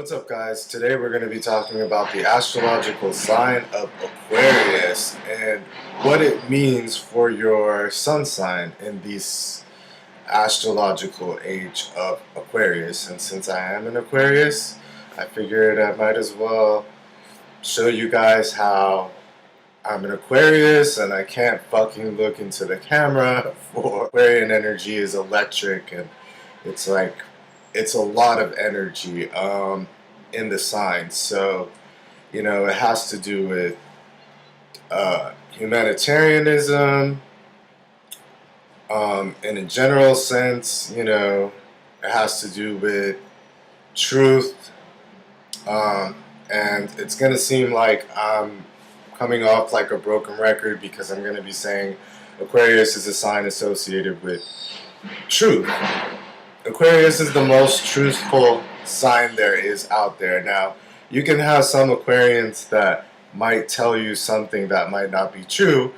What's up, guys? Today we're going to be talking about the astrological sign of Aquarius and what it means for your sun sign in this astrological age of Aquarius. And since I am an Aquarius, I figured I might as well show you guys how I'm an Aquarius and I can't fucking look into the camera for Aquarian energy is electric, and it's like it's a lot of energy in the sign. So, it has to do with humanitarianism in a general sense. It has to do with truth, and it's going to seem like I'm coming off like a broken record because I'm going to be saying Aquarius is a sign associated with truth. Aquarius is the most truthful sign there is out there. Now, you can have some Aquarians that might tell you something that might not be true,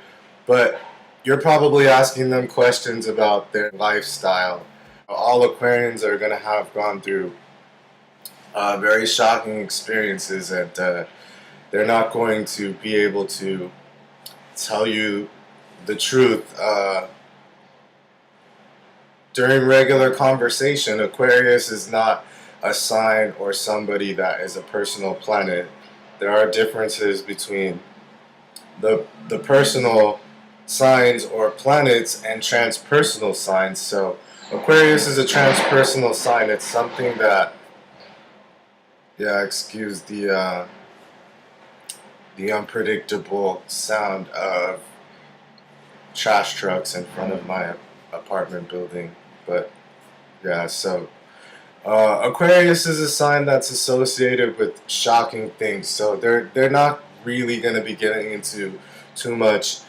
but you're probably asking them questions about their lifestyle. All Aquarians are going to have gone through very shocking experiences, and they're not going to be able to tell you the truth during regular conversation. Aquarius is not a sign or somebody that is a personal planet. There are differences between the personal signs or planets and transpersonal signs. So Aquarius is a transpersonal sign. It's something that, excuse the unpredictable sound of trash trucks in front of my apartment building. But so Aquarius is a sign that's associated with shocking things. So they're not really going to be getting into too much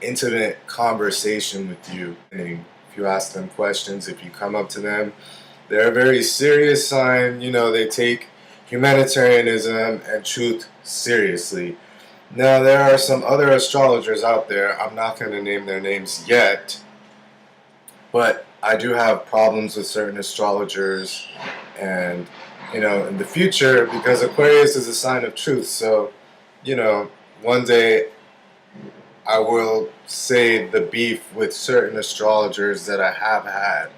intimate conversation with you. And if you ask them questions, if you come up to them, they're a very serious sign. They take humanitarianism and truth seriously. Now, there are some other astrologers out there. I'm not going to name their names yet, but I do have problems with certain astrologers, and in the future, because Aquarius is a sign of truth. So one day I will say the beef with certain astrologers that I have had,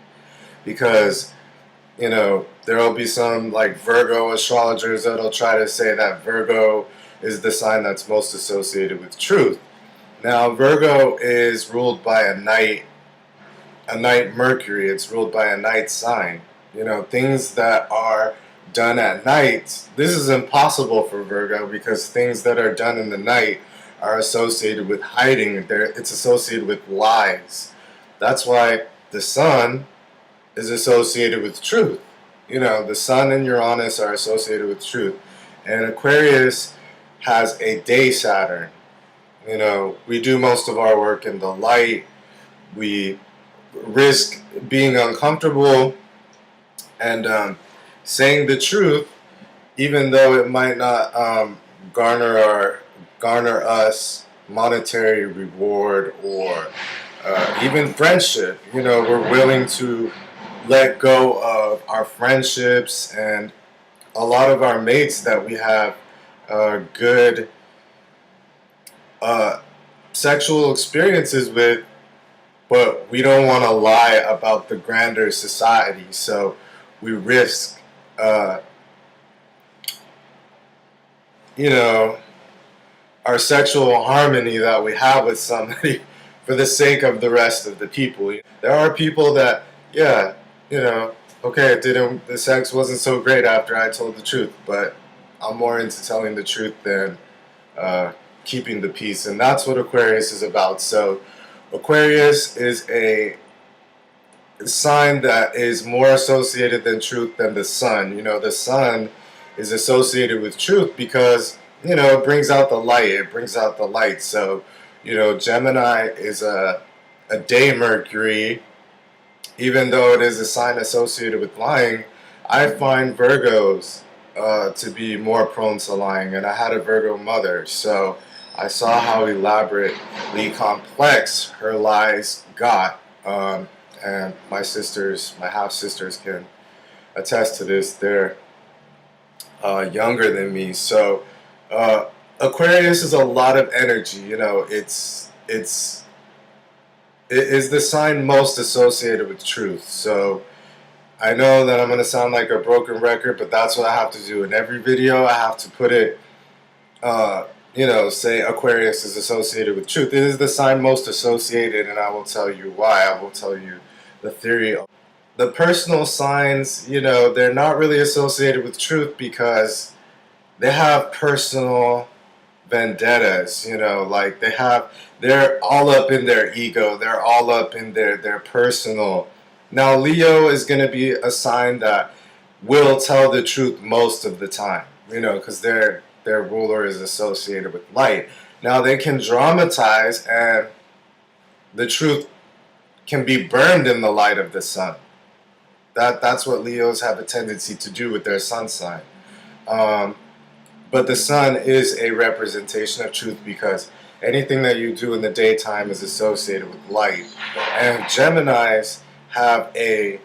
because there will be some like Virgo astrologers that'll try to say that Virgo is the sign that's most associated with truth. Now, Virgo is ruled by a night Mercury. It's ruled by a night sign. Things that are done at night, this is impossible for Virgo, because things that are done in the night are associated with hiding. It's associated with lies. That's why the sun is associated with truth. The sun and Uranus are associated with truth. And Aquarius has a day Saturn. We do most of our work in the light. We risk being uncomfortable and saying the truth, even though it might not garner us monetary reward or even friendship. We're willing to let go of our friendships and a lot of our mates that we have good sexual experiences with, but we don't want to lie about the grander society. So we risk, our sexual harmony that we have with somebody for the sake of the rest of the people. There are people that, okay, the sex wasn't so great after I told the truth, but I'm more into telling the truth than keeping the peace. And that's what Aquarius is about. So Aquarius is a sign that is more associated than truth than the sun. The sun is associated with truth because, it brings out the light. It brings out the light. So, Gemini is a day Mercury. Even though it is a sign associated with lying, I find Virgos to be more prone to lying. And I had a Virgo mother, so I saw how elaborately complex her lies got. And my half sisters can attest to this. They're younger than me. So Aquarius is a lot of energy. You know, it is the sign most associated with truth. So I know that I'm going to sound like a broken record, but that's what I have to do. In every video, I have to put it, you know, say Aquarius is associated with truth. It is the sign most associated, and I will tell you why. I will tell you the theory. The personal signs, you know, they're not really associated with truth because they have personal vendettas, you know, like they're all up in their ego, they're all up in their personal. Now Leo is going to be a sign that will tell the truth most of the time, you know, because their ruler is associated with light. Now they can dramatize, and the truth can be burned in the light of the sun. That's what Leos have a tendency to do with their sun sign. But the sun is a representation of truth because anything that you do in the daytime is associated with light. And Geminis have a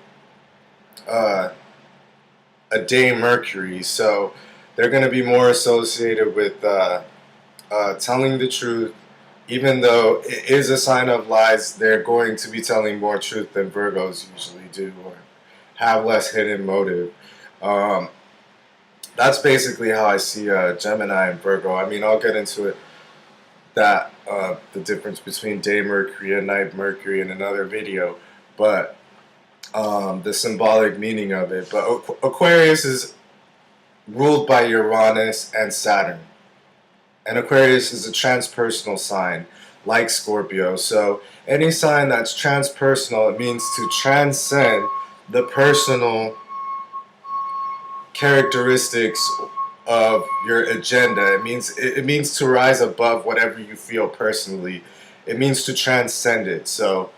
day Mercury, so they're going to be more associated with telling the truth. Even though it is a sign of lies, they're going to be telling more truth than Virgos usually do, or have less hidden motive. That's basically how I see Gemini and Virgo. I mean, I'll get into it, that the difference between day Mercury and night Mercury in another video, but the symbolic meaning of it. But Aquarius is ruled by Uranus and Saturn, and Aquarius is a transpersonal sign like Scorpio. So any sign that's transpersonal, it means to transcend the personal characteristics of your agenda. It means to rise above whatever you feel personally. It means to transcend it. So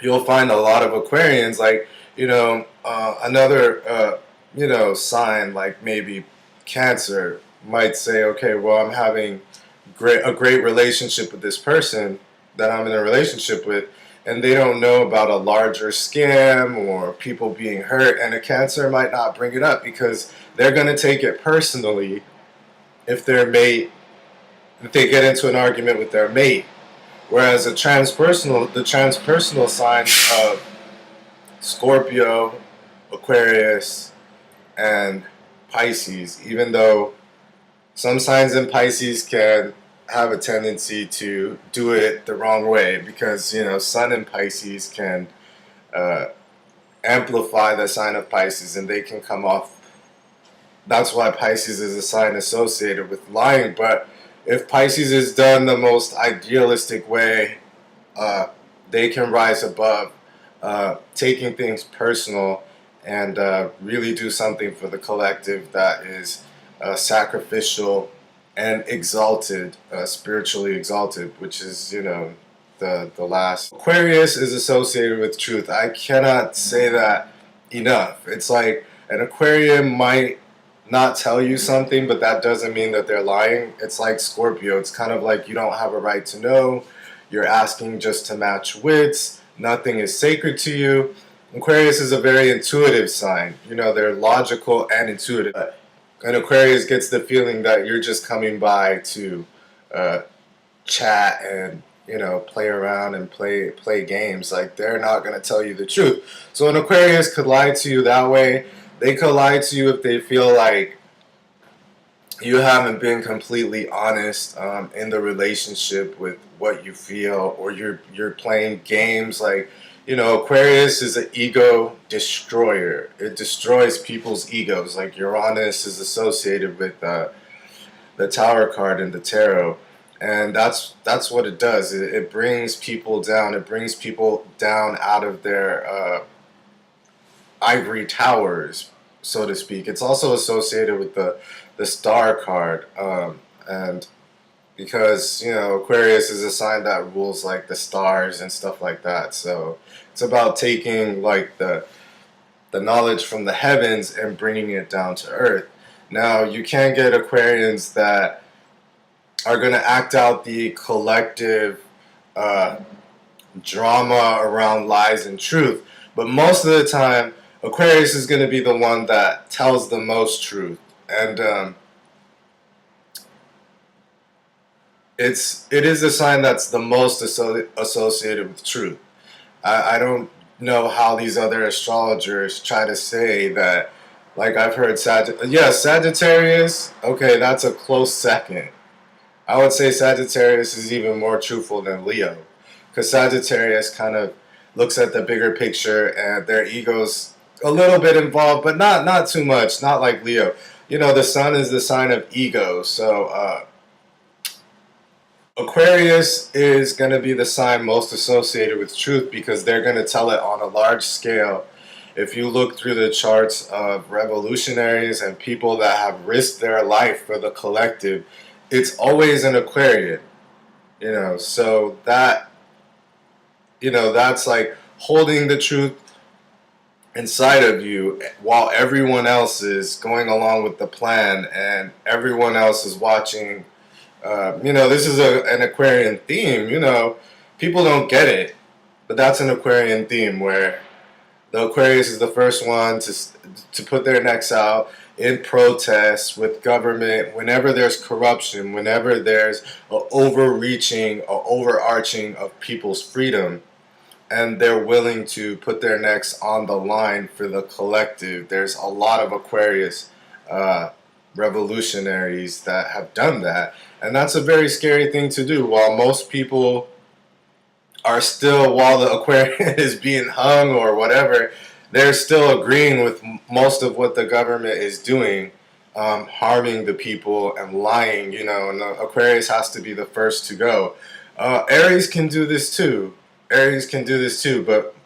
you'll find a lot of Aquarians, like, you know, another you know, sign like maybe Cancer might say, okay, well, I'm having a great relationship with this person that I'm in a relationship with, and they don't know about a larger scam or people being hurt, and a Cancer might not bring it up because they're going to take it personally if they get into an argument with their mate. Whereas the transpersonal sign of Scorpio, Aquarius, and Pisces, even though some signs in Pisces can have a tendency to do it the wrong way, because, you know, Sun in Pisces can amplify the sign of Pisces, and they can come off. That's why Pisces is a sign associated with lying. But if Pisces is done the most idealistic way, they can rise above taking things personal and really do something for the collective that is sacrificial and exalted, spiritually exalted, which is, you know, the last. Aquarius is associated with truth. I cannot say that enough. It's like an Aquarian might not tell you something, but that doesn't mean that they're lying. It's like Scorpio. It's kind of like you don't have a right to know. You're asking just to match wits. Nothing is sacred to you. Aquarius is a very intuitive sign. You know, they're logical and intuitive. And Aquarius gets the feeling that you're just coming by to chat and, you know, play around and play games. Like, they're not going to tell you the truth. So an Aquarius could lie to you that way. They could lie to you if they feel like you haven't been completely honest in the relationship with what you feel, or you're playing games. Like, you know, Aquarius is an ego destroyer. It destroys people's egos. Like, Uranus is associated with the Tower card in the tarot, and that's what it does. It brings people down. It brings people down out of their ivory towers, so to speak. It's also associated with the Star card, and because, you know, Aquarius is a sign that rules like the stars and stuff like that. So it's about taking like the knowledge from the heavens and bringing it down to earth. Now, you can get Aquarians that are going to act out the collective drama around lies and truth, but most of the time Aquarius is going to be the one that tells the most truth And it is the sign that's the most associated with truth. I don't know how these other astrologers try to say that. Like I've heard Sagittarius. Okay, that's a close second. I would say Sagittarius is even more truthful than Leo, because Sagittarius kind of looks at the bigger picture and their ego's a little bit involved, but not too much. Not like Leo. You know, the sun is the sign of ego, so Aquarius is going to be the sign most associated with truth because they're going to tell it on a large scale. If you look through the charts of revolutionaries and people that have risked their life for the collective, it's always an Aquarian. You know, so that, you know, that's like holding the truth inside of you while everyone else is going along with the plan and everyone else is watching. You know, this is an Aquarian theme. You know, people don't get it, but that's an Aquarian theme where the Aquarius is the first one to put their necks out in protest with government whenever there's corruption, whenever there's a overreaching or overarching of people's freedom, and they're willing to put their necks on the line for the collective. There's a lot of Aquarius revolutionaries that have done that, and that's a very scary thing to do. While most people are still, while the Aquarian is being hung or whatever, they're still agreeing with most of what the government is doing, harming the people and lying, you know, and the Aquarius has to be the first to go. Aries can do this too. Aries can do this too, but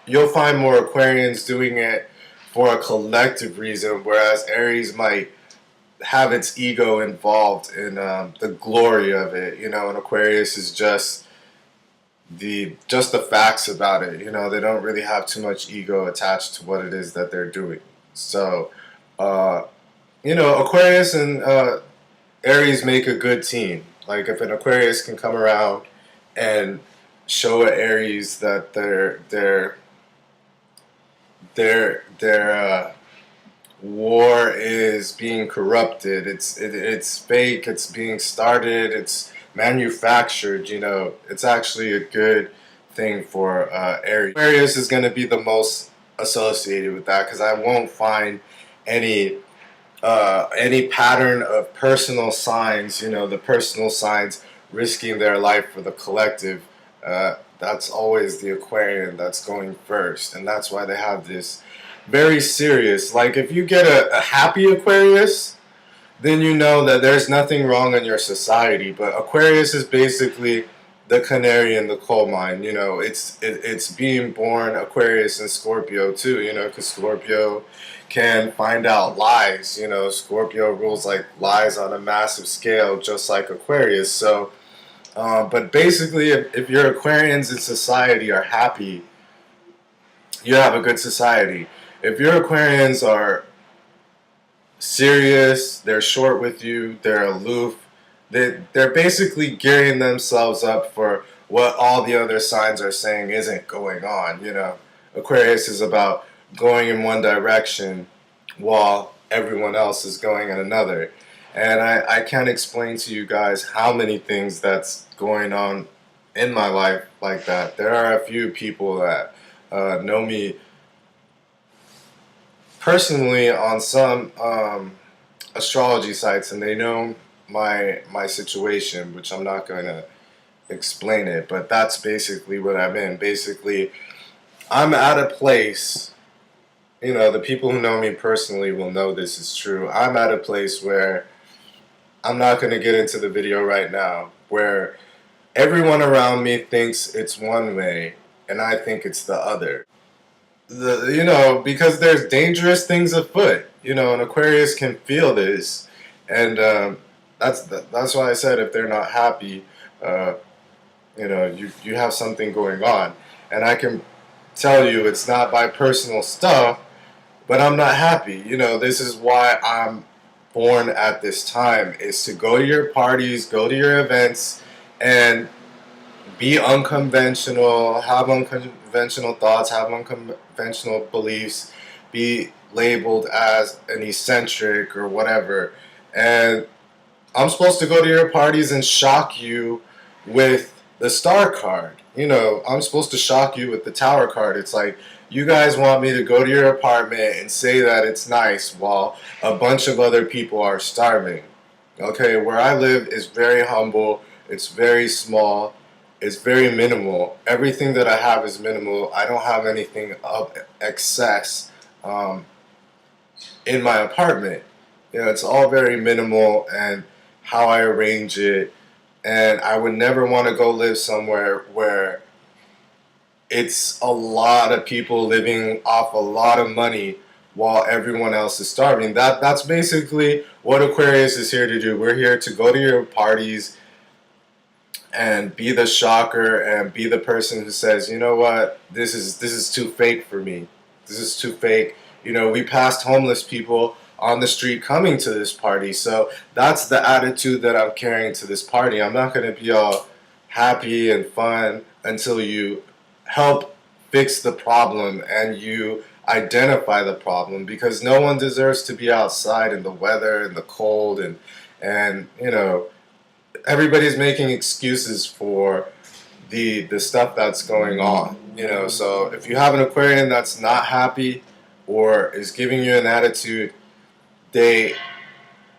you'll find more Aquarians doing it for a collective reason, whereas Aries might have its ego involved in the glory of it, you know, and Aquarius is just the facts about it. You know, they don't really have too much ego attached to what it is that they're doing. So, you know, Aquarius and Aries make a good team. Like if an Aquarius can come around and show an Aries that their war is being corrupted. It's fake. It's being started. It's manufactured. You know, it's actually a good thing for Aries. Aquarius is going to be the most associated with that because I won't find any pattern of personal signs. You know, the personal signs risking their life for the collective. That's always the Aquarian that's going first, and that's why they have this very serious. Like if you get a happy Aquarius, then you know that there's nothing wrong in your society. But Aquarius is basically the canary in the coal mine. You know, it's being born Aquarius and Scorpio too. You know, because Scorpio can find out lies. You know, Scorpio rules like lies on a massive scale, just like Aquarius. So, but basically, if your Aquarians in society are happy, you have a good society. If your Aquarians are serious, they're short with you, they're aloof, they're basically gearing themselves up for what all the other signs are saying isn't going on. You know, Aquarius is about going in one direction while everyone else is going in another. And I can't explain to you guys how many things that's going on in my life like that. There are a few people that know me personally on some astrology sites, and they know my situation, which I'm not going to explain it, but that's basically what I'm in. Basically, I'm at a place, you know, the people who know me personally will know this is true. I'm at a place where I'm not going to get into the video right now, where everyone around me thinks it's one way and I think it's the other. You know, because there's dangerous things afoot. You know, an Aquarius can feel this, and that's why I said if they're not happy, you know, you have something going on, and I can tell you it's not by personal stuff, but I'm not happy. You know, this is why I'm born at this time, is to go to your parties, go to your events, and be unconventional, have unconventional thoughts, have unconventional beliefs, be labeled as an eccentric or whatever. And I'm supposed to go to your parties and shock you with the star card. You know, I'm supposed to shock you with the tower card. It's like, you guys want me to go to your apartment and say that it's nice while a bunch of other people are starving. Okay, where I live is very humble. It's very small. It's very minimal. Everything that I have is minimal. I don't have anything of excess in my apartment. You know, it's all very minimal and how I arrange it. And I would never want to go live somewhere where it's a lot of people living off a lot of money while everyone else is starving. That's basically what Aquarius is here to do. We're here to go to your parties and be the shocker and be the person who says, you know what, this is too fake for me. This is too fake. You know, we passed homeless people on the street coming to this party. So that's the attitude that I'm carrying to this party. I'm not going to be all happy and fun until you help fix the problem and you identify the problem, because no one deserves to be outside in the weather and the cold and you know, everybody's making excuses for the stuff that's going on, you know. So if you have an Aquarian that's not happy or is giving you an attitude, they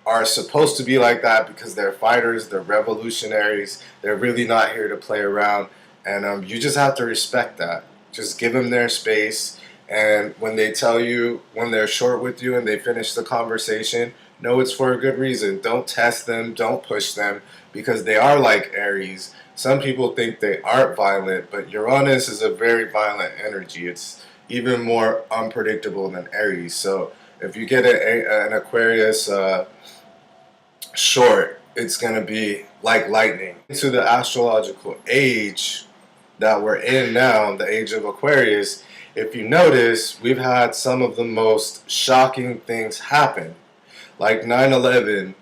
are supposed to be like that because they're fighters, they're revolutionaries, they're really not here to play around, and you just have to respect that. Just give them their space, and when they tell you, when they're short with you and they finish the conversation, know it's for a good reason. Don't test them, don't push them, because they are like Aries. Some people think they aren't violent, but Uranus is a very violent energy. It's even more unpredictable than Aries. So if you get an Aquarius short, it's going to be like lightning. Into the astrological age that we're in now, the age of Aquarius, if you notice, we've had some of the most shocking things happen. Like 9/11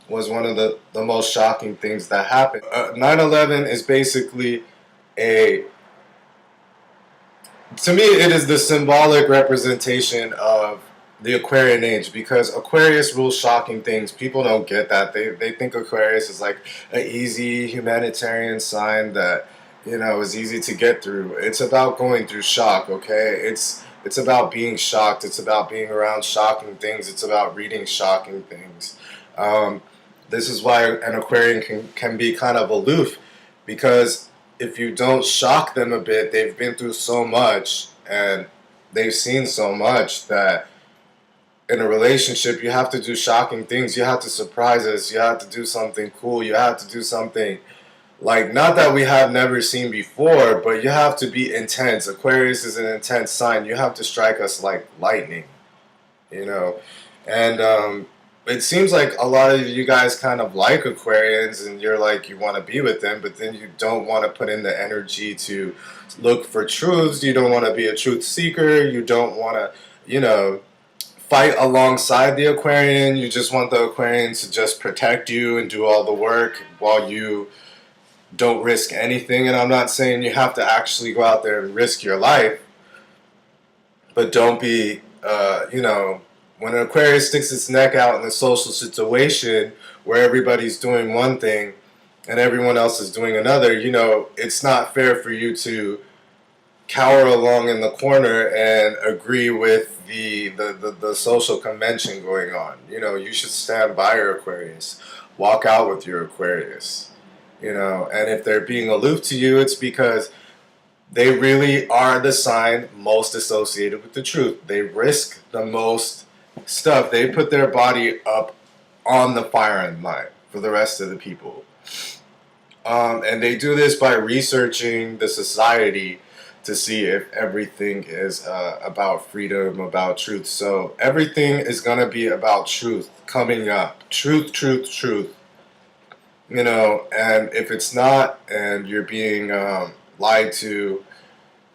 was one of the most shocking things that happened. 9/11 is basically to me, it is the symbolic representation of the Aquarian Age, because Aquarius rules shocking things. People don't get that. They think Aquarius is like an easy humanitarian sign that, you know, is easy to get through. It's about going through shock, okay? It's about being shocked. It's about being around shocking things. It's about reading shocking things. This is why an Aquarian can be kind of aloof, because if you don't shock them a bit, they've been through so much and they've seen so much that in a relationship you have to do shocking things. You have to surprise us. You have to do something cool. You have to do something like, not that we have never seen before, but you have to be intense. Aquarius is an intense sign. You have to strike us like lightning, you know. And it seems like a lot of you guys kind of like Aquarians, and you're like, you want to be with them, but then you don't want to put in the energy to look for truths. You don't want to be a truth seeker. You don't want to, you know, fight alongside the Aquarian. You just want the Aquarian to just protect you and do all the work while you don't risk anything. And I'm not saying you have to actually go out there and risk your life, but don't be, you know, when an Aquarius sticks its neck out in a social situation where everybody's doing one thing and everyone else is doing another, you know, it's not fair for you to cower along in the corner and agree with the social convention going on. You know, you should stand by your Aquarius. Walk out with your Aquarius. You know, and if they're being aloof to you, it's because they really are the sign most associated with the truth. They risk the most stuff. They put their body up on the firing line for the rest of the people. And they do this by researching the society to see if everything is about freedom, about truth. So everything is going to be about truth coming up. Truth, truth, truth. You know, and if it's not, and you're being lied to,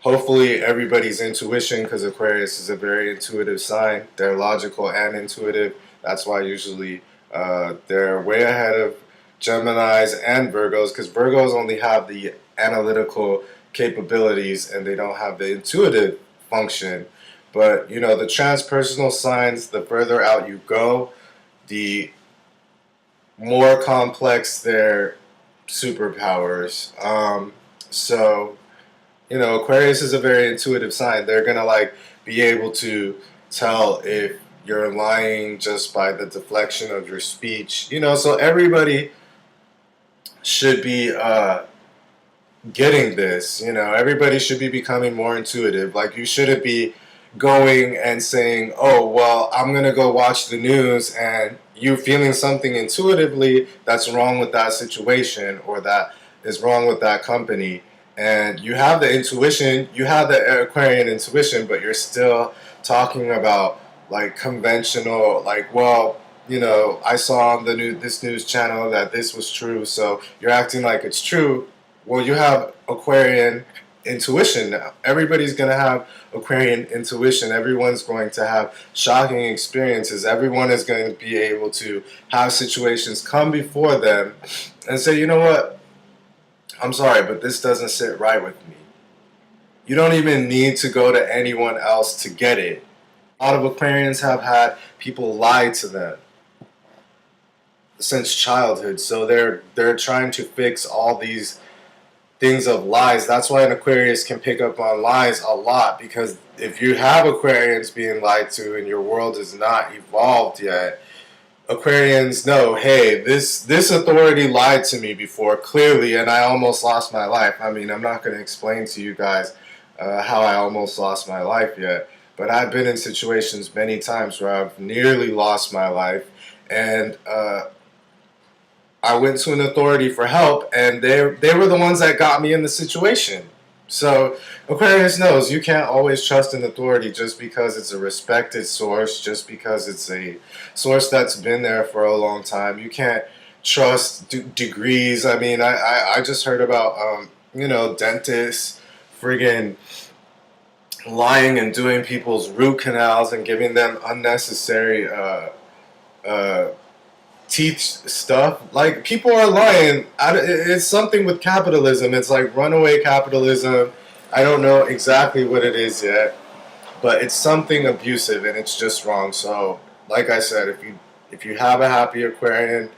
hopefully everybody's intuition, because Aquarius is a very intuitive sign. They're logical and intuitive. That's why usually they're way ahead of Geminis and Virgos, because Virgos only have the analytical capabilities and they don't have the intuitive function. But, you know, the transpersonal signs, the further out you go, the more complex their superpowers. So, you know, Aquarius is a very intuitive sign. They're going to, like, be able to tell if you're lying just by the deflection of your speech. You know, so everybody should be getting this. You know, everybody should be becoming more intuitive. Like, you shouldn't be going and saying, oh, well, I'm going to go watch the news, and you feeling something intuitively that's wrong with that situation or that is wrong with that company. And you have the intuition, you have the Aquarian intuition, but you're still talking about, like, conventional, like, well, you know, I saw on the this news channel that this was true, so you're acting like it's true. Well, you have Aquarian intuition now. Everybody's going to have Aquarian intuition. Everyone's going to have shocking experiences. Everyone is going to be able to have situations come before them and say, you know what, I'm sorry, but this doesn't sit right with me. You don't even need to go to anyone else to get it. A lot of Aquarians have had people lie to them since childhood, so they're trying to fix all these things of lies. That's why an Aquarius can pick up on lies a lot, because if you have Aquarians being lied to and your world is not evolved yet, Aquarians know, hey, this authority lied to me before, clearly, and I almost lost my life. I mean, I'm not going to explain to you guys how I almost lost my life yet, but I've been in situations many times where I've nearly lost my life, and I went to an authority for help, and they were the ones that got me in the situation. So Aquarius knows you can't always trust an authority just because it's a respected source, just because it's a source that's been there for a long time. You can't trust degrees. I mean, I just heard about, you know, dentists friggin' lying and doing people's root canals and giving them unnecessary teeth stuff. Like, people are lying. It's something with capitalism. It's like runaway capitalism. I don't know exactly what it is yet, but it's something abusive and it's just wrong. So, like I said, if you have a happy Aquarian,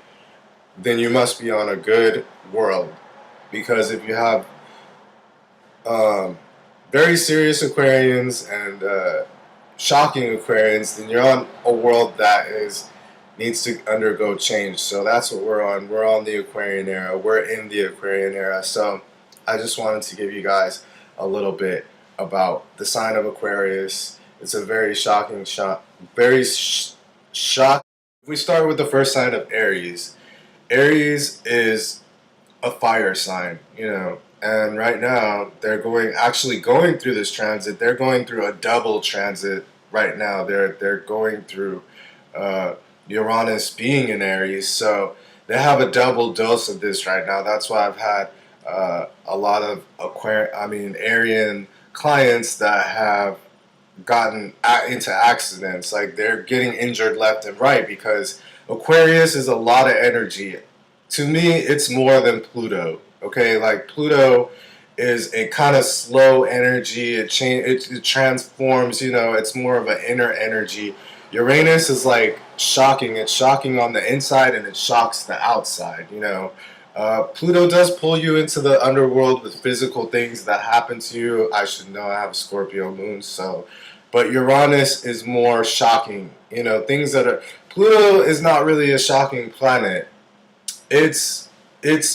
then you must be on a good world. Because if you have very serious Aquarians and shocking Aquarians, then you're on a world that needs to undergo change. So that's what we're on. We're on the Aquarian era. We're in the Aquarian era. So I just wanted to give you guys a little bit about the sign of Aquarius. It's a very shocking shock. We start with the first sign of Aries. Aries is a fire sign, you know, and right now they're actually going through this transit. They're going through a double transit right now. They're going through Uranus being in Aries, so they have a double dose of this right now. That's why I've had a lot of Arian clients that have gotten into accidents. Like, they're getting injured left and right because Aquarius is a lot of energy. To me, it's more than Pluto. Okay, like, Pluto is a kind of slow energy. It transforms. You know, it's more of an inner energy. Uranus is like shocking. It's shocking on the inside and it shocks the outside. You know, Pluto does pull you into the underworld with physical things that happen to you. I should know, I have a Scorpio moon, so. But Uranus is more shocking. You know, things that are. Pluto is not really a shocking planet. It's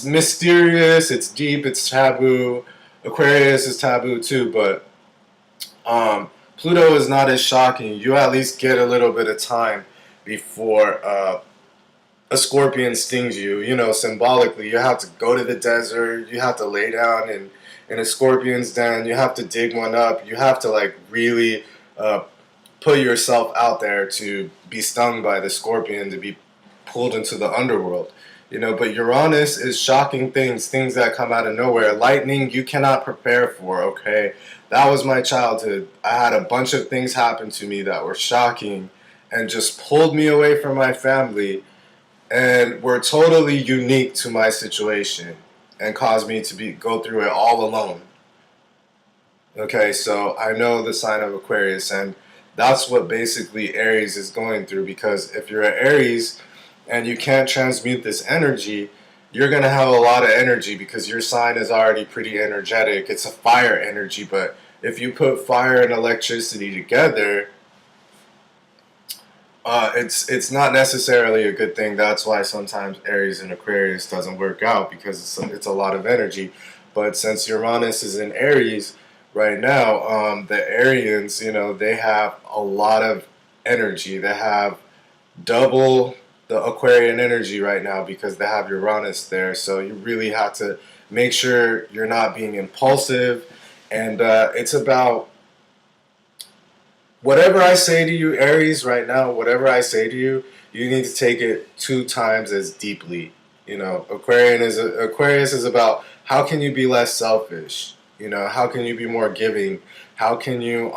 mysterious. It's deep. It's taboo. Aquarius is taboo too, but Pluto is not as shocking. You at least get a little bit of time before a scorpion stings you. You know, symbolically, you have to go to the desert. You have to lay down in a scorpion's den. You have to dig one up. You have to, like, really put yourself out there to be stung by the scorpion, to be pulled into the underworld. You know, but Uranus is shocking things that come out of nowhere. Lightning you cannot prepare for, okay? That was my childhood. I had a bunch of things happen to me that were shocking and just pulled me away from my family and were totally unique to my situation and caused me to go through it all alone. Okay, so I know the sign of Aquarius, and That's what basically Aries is going through, because if you're an Aries and you can't transmute this energy, you're going to have a lot of energy because your sign is already pretty energetic. It's a fire energy, but if you put fire and electricity together, it's not necessarily a good thing. That's why sometimes Aries and Aquarius doesn't work out, because it's a lot of energy. But since Uranus is in Aries right now, the Arians, they have a lot of energy. They have double the Aquarian energy right now because they have Uranus there. So you really have to make sure you're not being impulsive. And it's about whatever I say to you, Aries, right now, whatever I say to you, you need to take it 2 times as deeply. Aquarius is about how can you be less selfish? How can you be more giving? How can you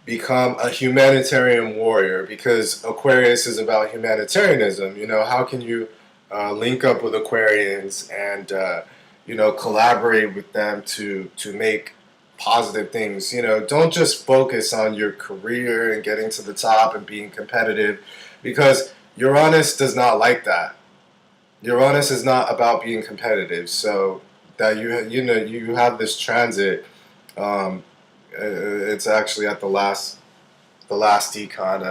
become a humanitarian warrior? Because Aquarius is about humanitarianism. How can you link up with Aquarians and collaborate with them to make positive things. Don't just focus on your career and getting to the top and being competitive, because Uranus does not like that. Uranus is not about being competitive. So that you have this transit. It's actually at the last decon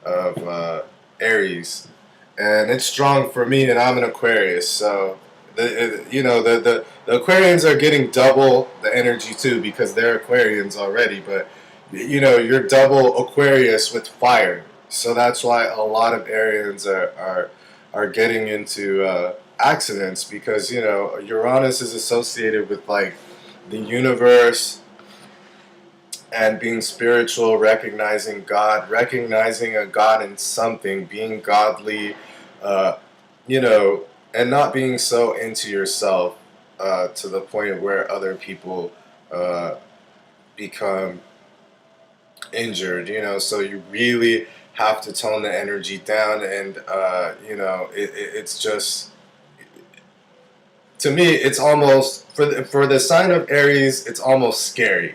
of Aries, and it's strong for me, and I'm an Aquarius, so the Aquarians are getting double the energy too, because they're Aquarians already, but you're double Aquarius with fire, so that's why a lot of Arians are getting into accidents, because Uranus is associated with like the universe and being spiritual, recognizing God, recognizing a God in something, being godly, and not being so into yourself to the point where other people become injured, so you really have to tone the energy down, and it's just, to me, it's almost, for the sign of Aries, it's almost scary,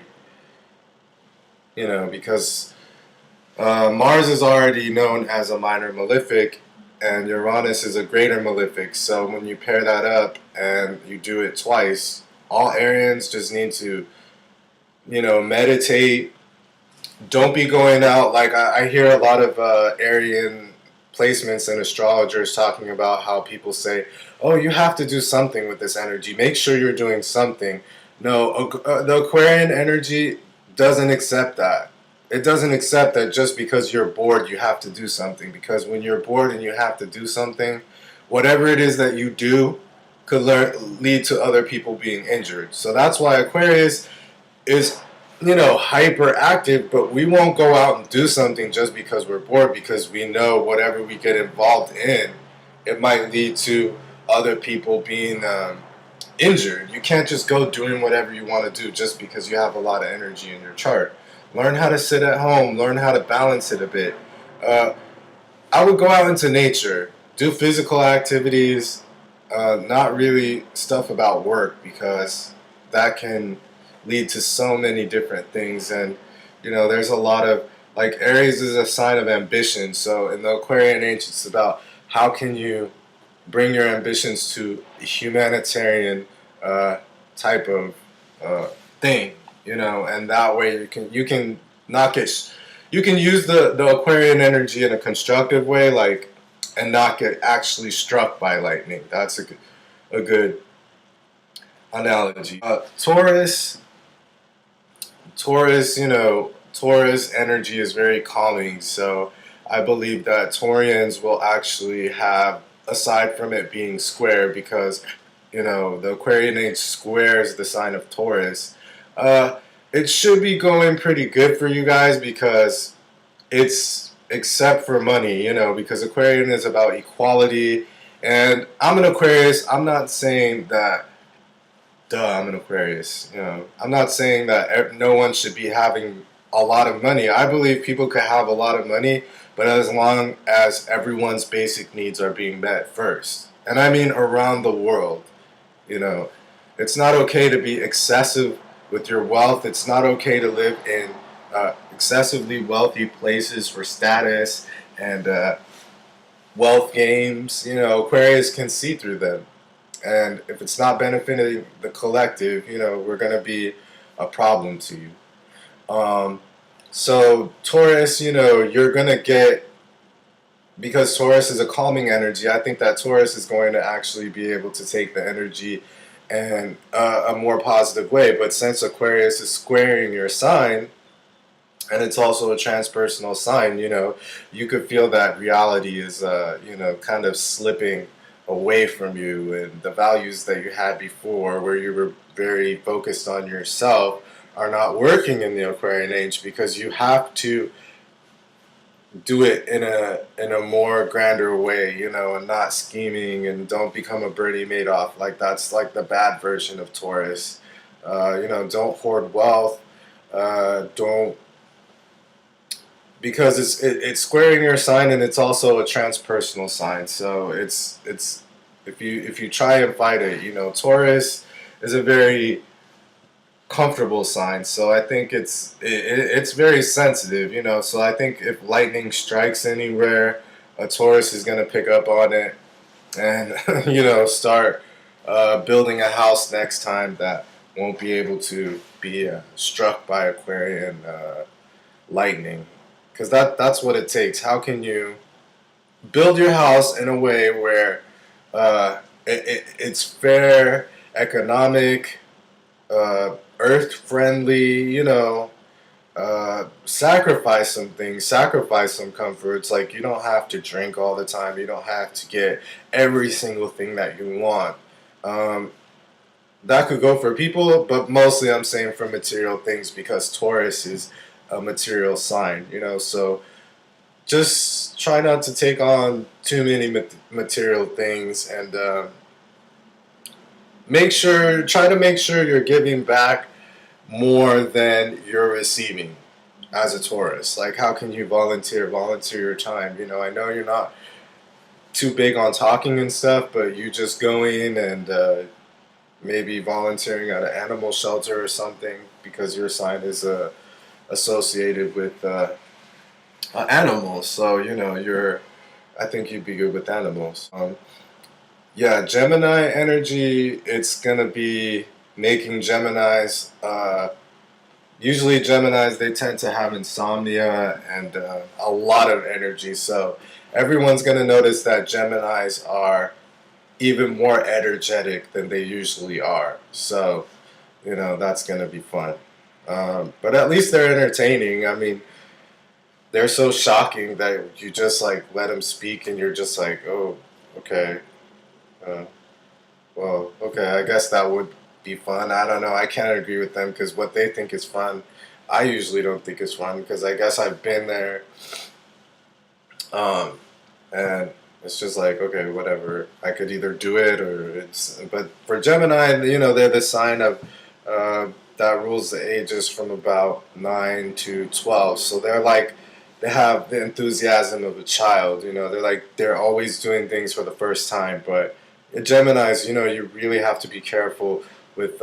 because Mars is already known as a minor malefic, and Uranus is a greater malefic. So when you pair that up and you do it twice, all Arians just need to, meditate. Don't be going out. Like, I hear a lot of Arian placements and astrologers talking about how people say, oh, you have to do something with this energy. Make sure you're doing something. No, the Aquarian energy doesn't accept that. It doesn't accept that just because you're bored, you have to do something. Because when you're bored and you have to do something, whatever it is that you do could lead to other people being injured. So that's why Aquarius is, hyperactive, but we won't go out and do something just because we're bored, because we know whatever we get involved in, it might lead to other people being injured. You can't just go doing whatever you want to do just because you have a lot of energy in your chart. Learn how to sit at home. Learn how to balance it a bit. I would go out into nature, do physical activities, not really stuff about work, because that can lead to so many different things. And there's a lot of, like, Aries is a sign of ambition. So in the Aquarian Age, it's about how can you bring your ambitions to a humanitarian type of thing, and that way you can not get, you can use the Aquarian energy in a constructive way, like, and not get actually struck by lightning. That's a good analogy. Taurus energy is very calming, so I believe that Taurians will actually have, aside from it being square, because the Aquarian Age squares the sign of Taurus, it should be going pretty good for you guys, because it's, except for money, because Aquarian is about equality, and I'm an Aquarius. I'm not saying that, I'm an Aquarius, I'm not saying that no one should be having a lot of money. I believe people could have a lot of money, but as long as everyone's basic needs are being met first. And I mean around the world. It's not okay to be excessive with your wealth. It's not okay to live in excessively wealthy places for status and wealth games, you know, Aquarius can see through them. And if it's not benefiting the collective, you know, we're going to be a problem to you. So Taurus, you know, you're going to get, because Taurus is a calming energy, I think that Taurus is going to actually be able to take the energy in a more positive way. But since Aquarius is squaring your sign, and it's also a transpersonal sign, you know, you could feel that reality is, you know, kind of slipping away from you, and the values that you had before, where you were very focused on yourself, are not working in the Aquarian age, because you have to do it in a more grander way, you know, and not scheming, and don't become a Bernie Madoff. Like, that's like the bad version of Taurus. You know, don't hoard wealth. Don't, because it's squaring your sign, and it's also a transpersonal sign. So it's if you try and fight it, you know, Taurus is a very comfortable sign. So I think it's very sensitive, you know. So I think if lightning strikes anywhere, a Taurus is gonna pick up on it, and you know, start building a house next time that won't be able to be struck by Aquarian lightning. Because that's what it takes. How can you build your house in a way where it's fair, economic, earth-friendly, you know, sacrifice some things, sacrifice some comforts. Like, you don't have to drink all the time. You don't have to get every single thing that you want. That could go for people, but mostly I'm saying for material things, because Taurus is a material sign, you know. So just try not to take on too many material things, and try to make sure you're giving back more than you're receiving as a Taurus. Like, how can you volunteer your time? You know, I know you're not too big on talking and stuff, but you just going and maybe volunteering at an animal shelter or something, because your sign is associated with animals. So, you know, I think you'd be good with animals. Yeah, Gemini energy, it's going to be making Geminis, usually Geminis, they tend to have insomnia and a lot of energy. So everyone's going to notice that Geminis are even more energetic than they usually are. So, you know, that's going to be fun. But at least they're entertaining. I mean, they're so shocking that you just like let them speak, and you're just like, oh, okay. Well, okay, I guess that would be fun. I don't know. I can't agree with them, because what they think is fun, I usually don't think is fun, because I guess I've been there. And it's just like, okay, whatever. I could either do it or it's. But for Gemini, you know, they're the sign of that rules the ages from about 9 to 12. So they're like, they have the enthusiasm of a child. You know, they're always doing things for the first time. But Geminis, you know, you really have to be careful with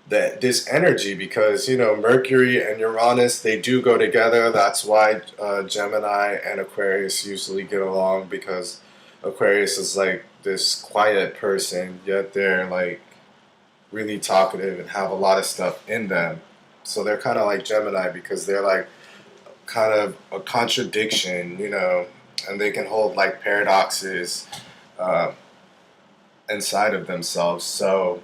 this energy, because, you know, Mercury and Uranus, they do go together. That's why Gemini and Aquarius usually get along, because Aquarius is like this quiet person, yet they're like really talkative and have a lot of stuff in them. So they're kind of like Gemini, because they're like kind of a contradiction, you know, and they can hold like paradoxes inside of themselves. So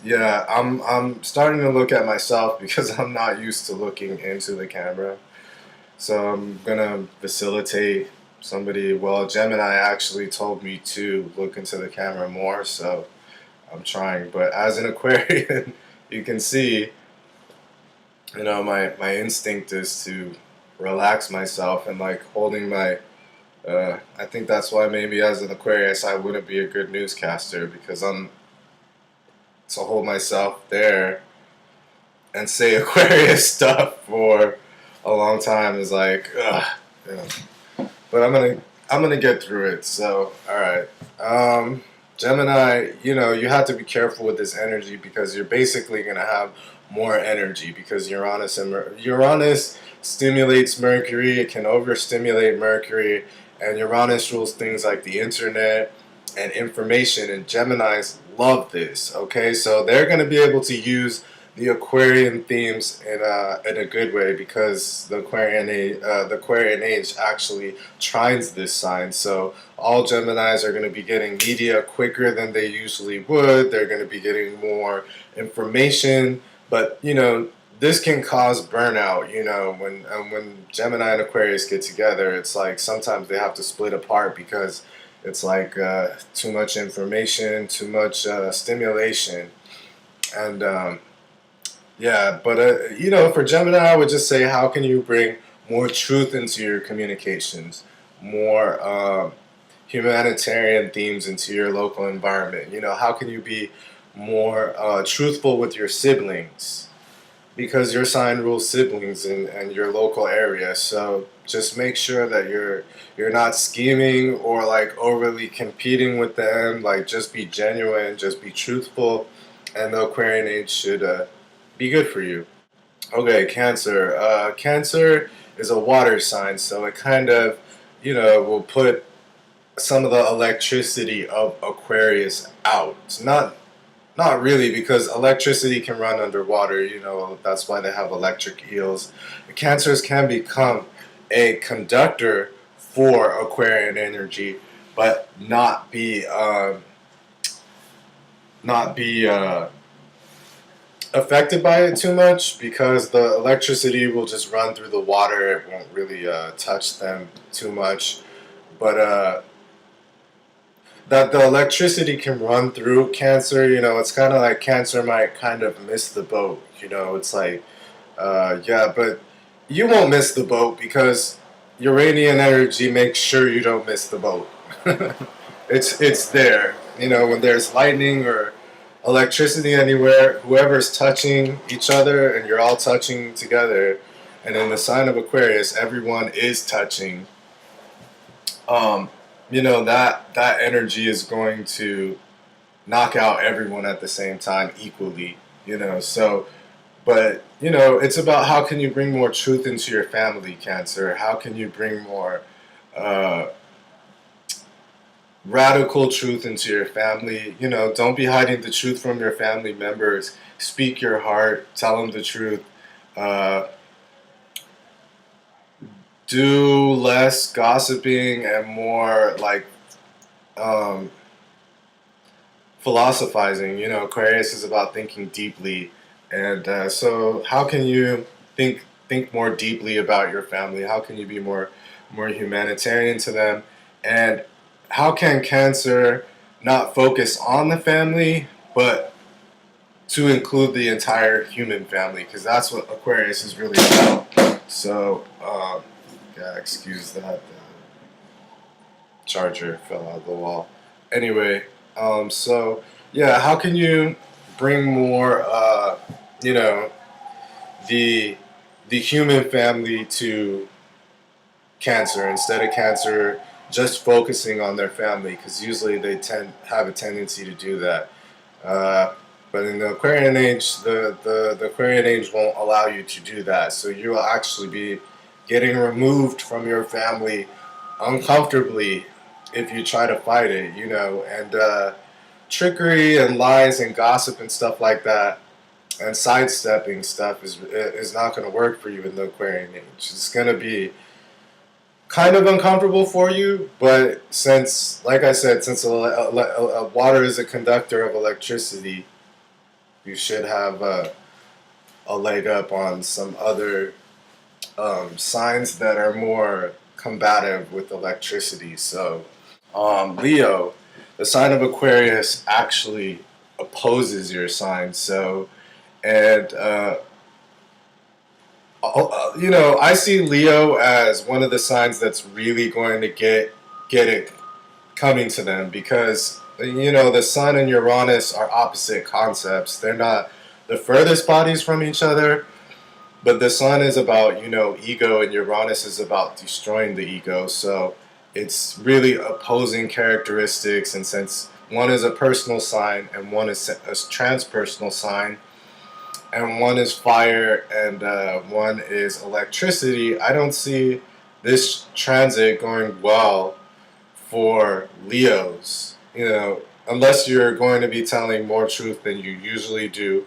yeah, I'm starting to look at myself, because I'm not used to looking into the camera. So I'm gonna facilitate somebody. Well, Gemini actually told me to look into the camera more, so I'm trying. But as an Aquarian, you can see, you know, my instinct is to relax myself, and like holding my I think that's why maybe as an Aquarius I wouldn't be a good newscaster, because I'm to hold myself there and say Aquarius stuff for a long time is like, ugh, you know. But I'm gonna get through it. So, all right, Gemini, you know, you have to be careful with this energy, because you're basically gonna have more energy, because Uranus stimulates Mercury. It can overstimulate Mercury, and Uranus rules things like the internet and information, and Geminis love this. Okay, so they're going to be able to use the Aquarian themes in a good way, because the Aquarian Age actually trines this sign. So all Geminis are going to be getting media quicker than they usually would. They're going to be getting more information, but this can cause burnout. When Gemini and Aquarius get together, it's like sometimes they have to split apart, because it's like too much information, too much stimulation, and yeah. But for Gemini, I would just say, how can you bring more truth into your communications, more humanitarian themes into your local environment? How can you be more truthful with your siblings? Because your sign rules siblings and your local area. So just make sure that you're not scheming or like overly competing with them. Like, just be genuine, just be truthful, and the Aquarian Age should be good for you. Okay, Cancer. Cancer is a water sign, so it kind of will put some of the electricity of Aquarius out. Not really, because electricity can run underwater. That's why they have electric eels. Cancers can become a conductor for Aquarian energy, but not be affected by it too much, because the electricity will just run through the water. It won't really touch them too much, but that the electricity can run through Cancer. It's kind of like Cancer might kind of miss the boat. It's like, yeah, but you won't miss the boat, because Uranian energy makes sure you don't miss the boat. It's there. When there's lightning or electricity anywhere, whoever's touching each other, and you're all touching together, and in the sign of Aquarius, everyone is touching. That energy is going to knock out everyone at the same time equally. So, but it's about, how can you bring more truth into your family, Cancer? How can you bring more radical truth into your family? Don't be hiding the truth from your family members. Speak your heart. Tell them the truth. Do less gossiping and more like philosophizing. Aquarius is about thinking deeply, and so how can you think more deeply about your family? How can you be more humanitarian to them? And how can Cancer not focus on the family, but to include the entire human family? Because that's what Aquarius is really about. So, yeah, excuse that. The charger fell out of the wall. Anyway, so yeah, how can you bring more, the human family to Cancer, instead of Cancer just focusing on their family? Because usually they have a tendency to do that. But in the Aquarian Age, the Aquarian Age won't allow you to do that. So you will actually be getting removed from your family uncomfortably if you try to fight it, and trickery and lies and gossip and stuff like that, and sidestepping stuff is not going to work for you in the Aquarian Age. It's going to be kind of uncomfortable for you, but since, like I said, since water is a conductor of electricity, you should have a leg up on some other signs that are more combative with electricity. So, Leo, the sign of Aquarius actually opposes your sign. So, and I see Leo as one of the signs that's really going to get it coming to them, because the Sun and Uranus are opposite concepts. They're not the furthest bodies from each other, but the Sun is about ego, and Uranus is about destroying the ego. So it's really opposing characteristics, and since one is a personal sign and one is a transpersonal sign, and one is fire, and one is electricity, I don't see this transit going well for Leos. Unless you're going to be telling more truth than you usually do,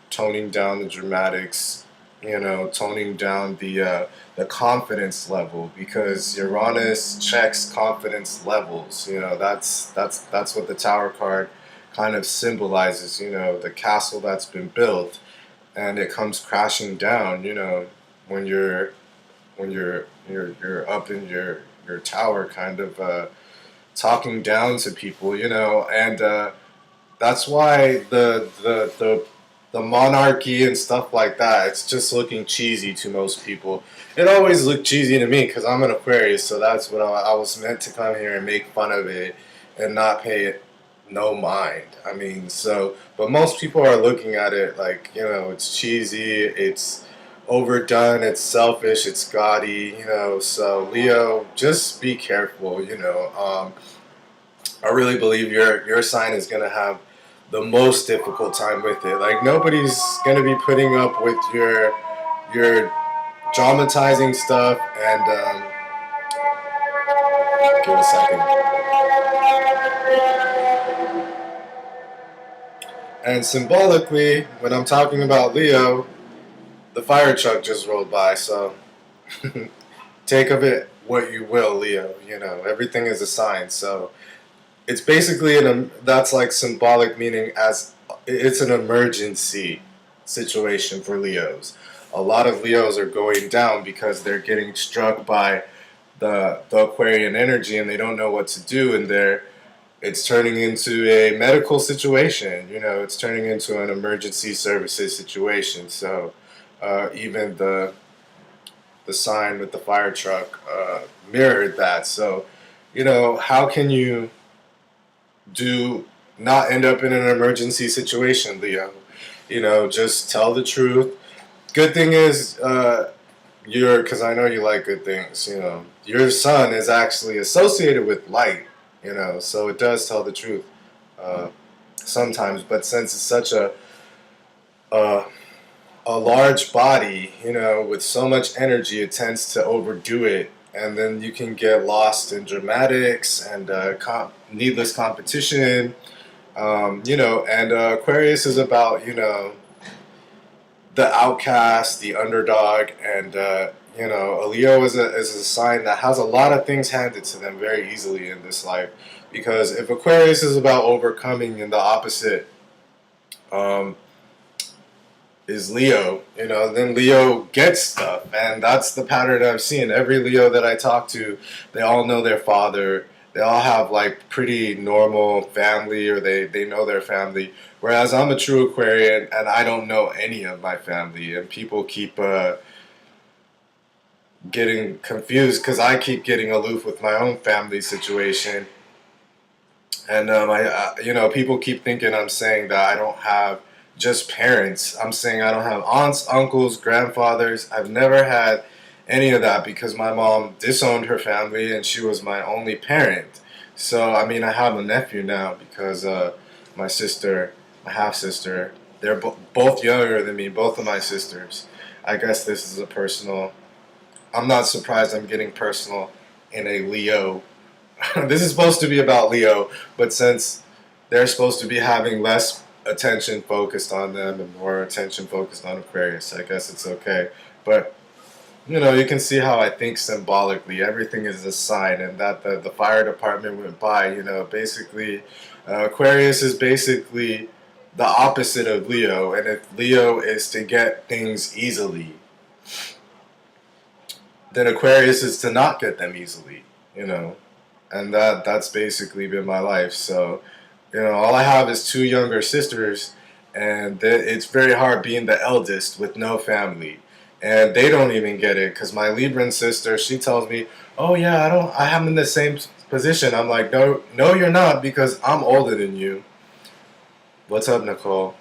toning down the dramatics, toning down the confidence level, because Uranus checks confidence levels. That's what the Tower card kind of symbolizes. The castle that's been built, and it comes crashing down. When you're up in your tower, kind of talking down to people. And that's why the monarchy and stuff like that, it's just looking cheesy to most people. It always looked cheesy to me because I'm an Aquarius, so that's what I was meant to come here and make fun of it and not pay it no mind. But most people are looking at it like, it's cheesy, it's overdone, it's selfish, it's gaudy, so Leo, just be careful. I really believe your sign is going to have the most difficult time with it. Like, nobody's going to be putting up with your dramatizing stuff. And give a second. And symbolically, when I'm talking about Leo, the fire truck just rolled by. So take of it what you will, Leo. Everything is a sign. So it's basically that's like symbolic meaning, as it's an emergency situation for Leos. A lot of Leos are going down because they're getting struck by the Aquarian energy, and they don't know what to do, and it's turning into a medical situation. It's turning into an emergency services situation. So even the sign with the fire truck mirrored that. So how can you not end up in an emergency situation, Leo? Just tell the truth. Good thing is, because I know you like good things, your sun is actually associated with light, so it does tell the truth sometimes. But since it's such a large body, with so much energy, it tends to overdo it. And then you can get lost in dramatics and needless competition. And Aquarius is about, the outcast, the underdog, and, a Leo is a sign that has a lot of things handed to them very easily in this life. Because if Aquarius is about overcoming, and the opposite is Leo, then Leo gets stuff. And that's the pattern I've seen. Every Leo that I talk to, they all know their father. They all have like pretty normal family, or they know their family. Whereas I'm a true Aquarian and I don't know any of my family. And people keep getting confused because I keep getting aloof with my own family situation. And people keep thinking I'm saying that I don't have just parents. I'm saying I don't have aunts, uncles, grandfathers. I've never had any of that because my mom disowned her family and she was my only parent. So, I have a nephew now because my sister, my half-sister, they're both younger than me, both of my sisters. I guess this is I'm not surprised I'm getting personal in a Leo. This is supposed to be about Leo, but since they're supposed to be having less attention focused on them and more attention focused on Aquarius, I guess it's okay. But you can see how I think symbolically everything is a sign, and that the fire department went by. Basically, Aquarius is basically the opposite of Leo, and if Leo is to get things easily, then Aquarius is to not get them easily. And that's basically been my life. So, all I have is two younger sisters, and it's very hard being the eldest with no family. And they don't even get it, because my Libran sister, she tells me, "Oh yeah, I'm in the same position." I'm like, "No, you're not, because I'm older than you." What's up, Nicole?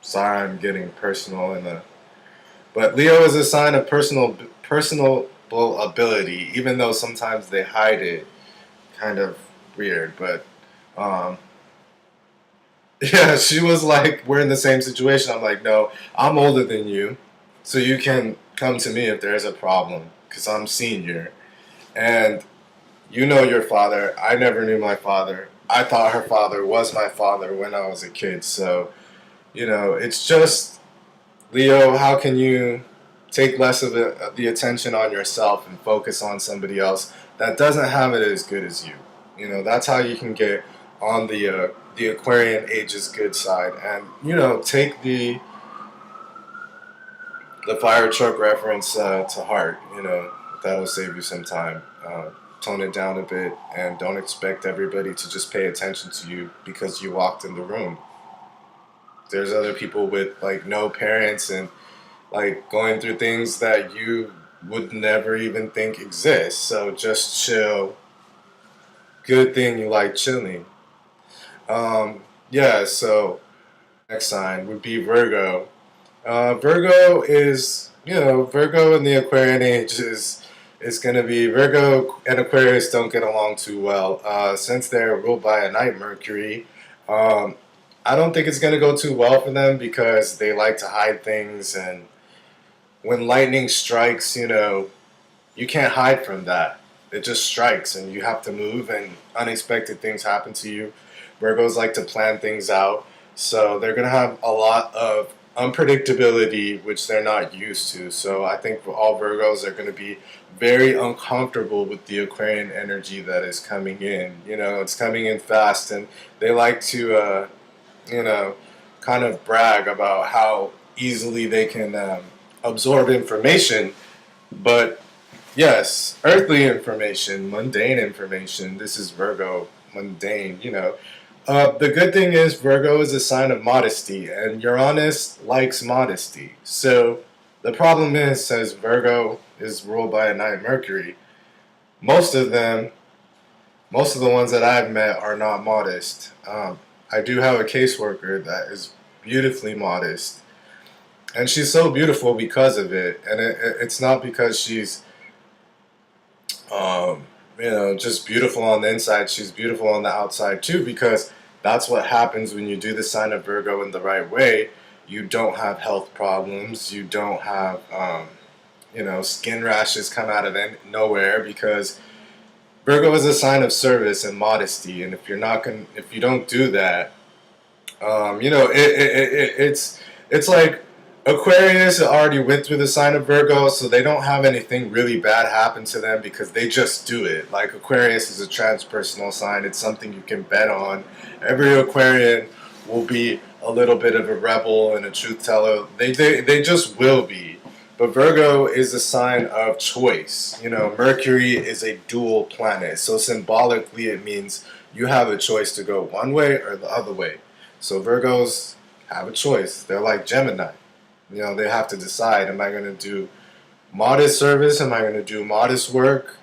Sorry, I'm getting personal but Leo is a sign of personal ability, even though sometimes they hide it. Kind of weird, but Yeah, she was like, we're in the same situation. I'm like, no, I'm older than you, so you can come to me if there's a problem, because I'm senior. And you know your father. I never knew my father. I thought her father was my father when I was a kid. So, it's just, Leo, how can you take less of the attention on yourself and focus on somebody else that doesn't have it as good as you? That's how you can get on the Aquarian Age's good side, and take the fire truck reference to heart. That'll save you some time. Tone it down a bit, and don't expect everybody to just pay attention to you because you walked in the room. There's other people with like no parents and like going through things that you would never even think exist. So just chill. Good thing you like chilling. Yeah, so next sign would be Virgo. Virgo is, Virgo in the Aquarian Age is going to be, Virgo and Aquarius don't get along too well. Since they're ruled by a night Mercury, I don't think it's going to go too well for them because they like to hide things, and when lightning strikes, you can't hide from that. It just strikes and you have to move, and unexpected things happen to you. Virgos like to plan things out, so they're going to have a lot of unpredictability, which they're not used to. So I think for all Virgos, they're going to be very uncomfortable with the Aquarian energy that is coming in. It's coming in fast, and they like to, kind of brag about how easily they can absorb information. But yes, earthly information, mundane information. This is Virgo, mundane. The good thing is Virgo is a sign of modesty, and Uranus likes modesty. So the problem is, says Virgo is ruled by a night Mercury. Most of them, most of the ones that I've met are not modest. I do have a caseworker that is beautifully modest, and she's so beautiful because of it. And it's not because she's just beautiful on the inside. She's beautiful on the outside too, because that's what happens when you do the sign of Virgo in the right way. You don't have health problems. You don't have, skin rashes come out of nowhere, because Virgo is a sign of service and modesty. And if you don't do that, it's like Aquarius already went through the sign of Virgo, so they don't have anything really bad happen to them because they just do it. Like Aquarius is a transpersonal sign; it's something you can bet on. Every Aquarian will be a little bit of a rebel and a truth teller. They just will be. But Virgo is a sign of choice. Mercury is a dual planet, so symbolically it means you have a choice to go one way or the other way. So Virgos have a choice. They're like Gemini. They have to decide, am I going to do modest service? Am I going to do modest work?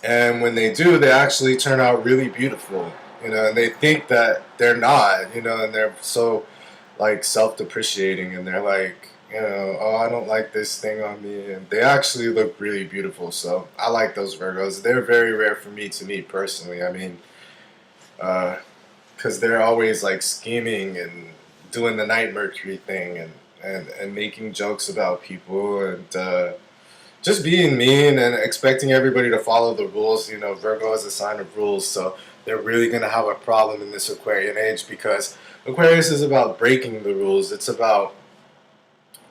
And when they do, they actually turn out really beautiful. And they think that they're not, and they're so like self-depreciating, and they're like, oh, I don't like this thing on me. And they actually look really beautiful. So I like those Virgos. They're very rare for me to meet personally. I mean, because they're always like scheming and doing the night Mercury thing, and making jokes about people, and just being mean and expecting everybody to follow the rules. Virgo is a sign of rules, so they're really going to have a problem in this Aquarian Age, because Aquarius is about breaking the rules. It's about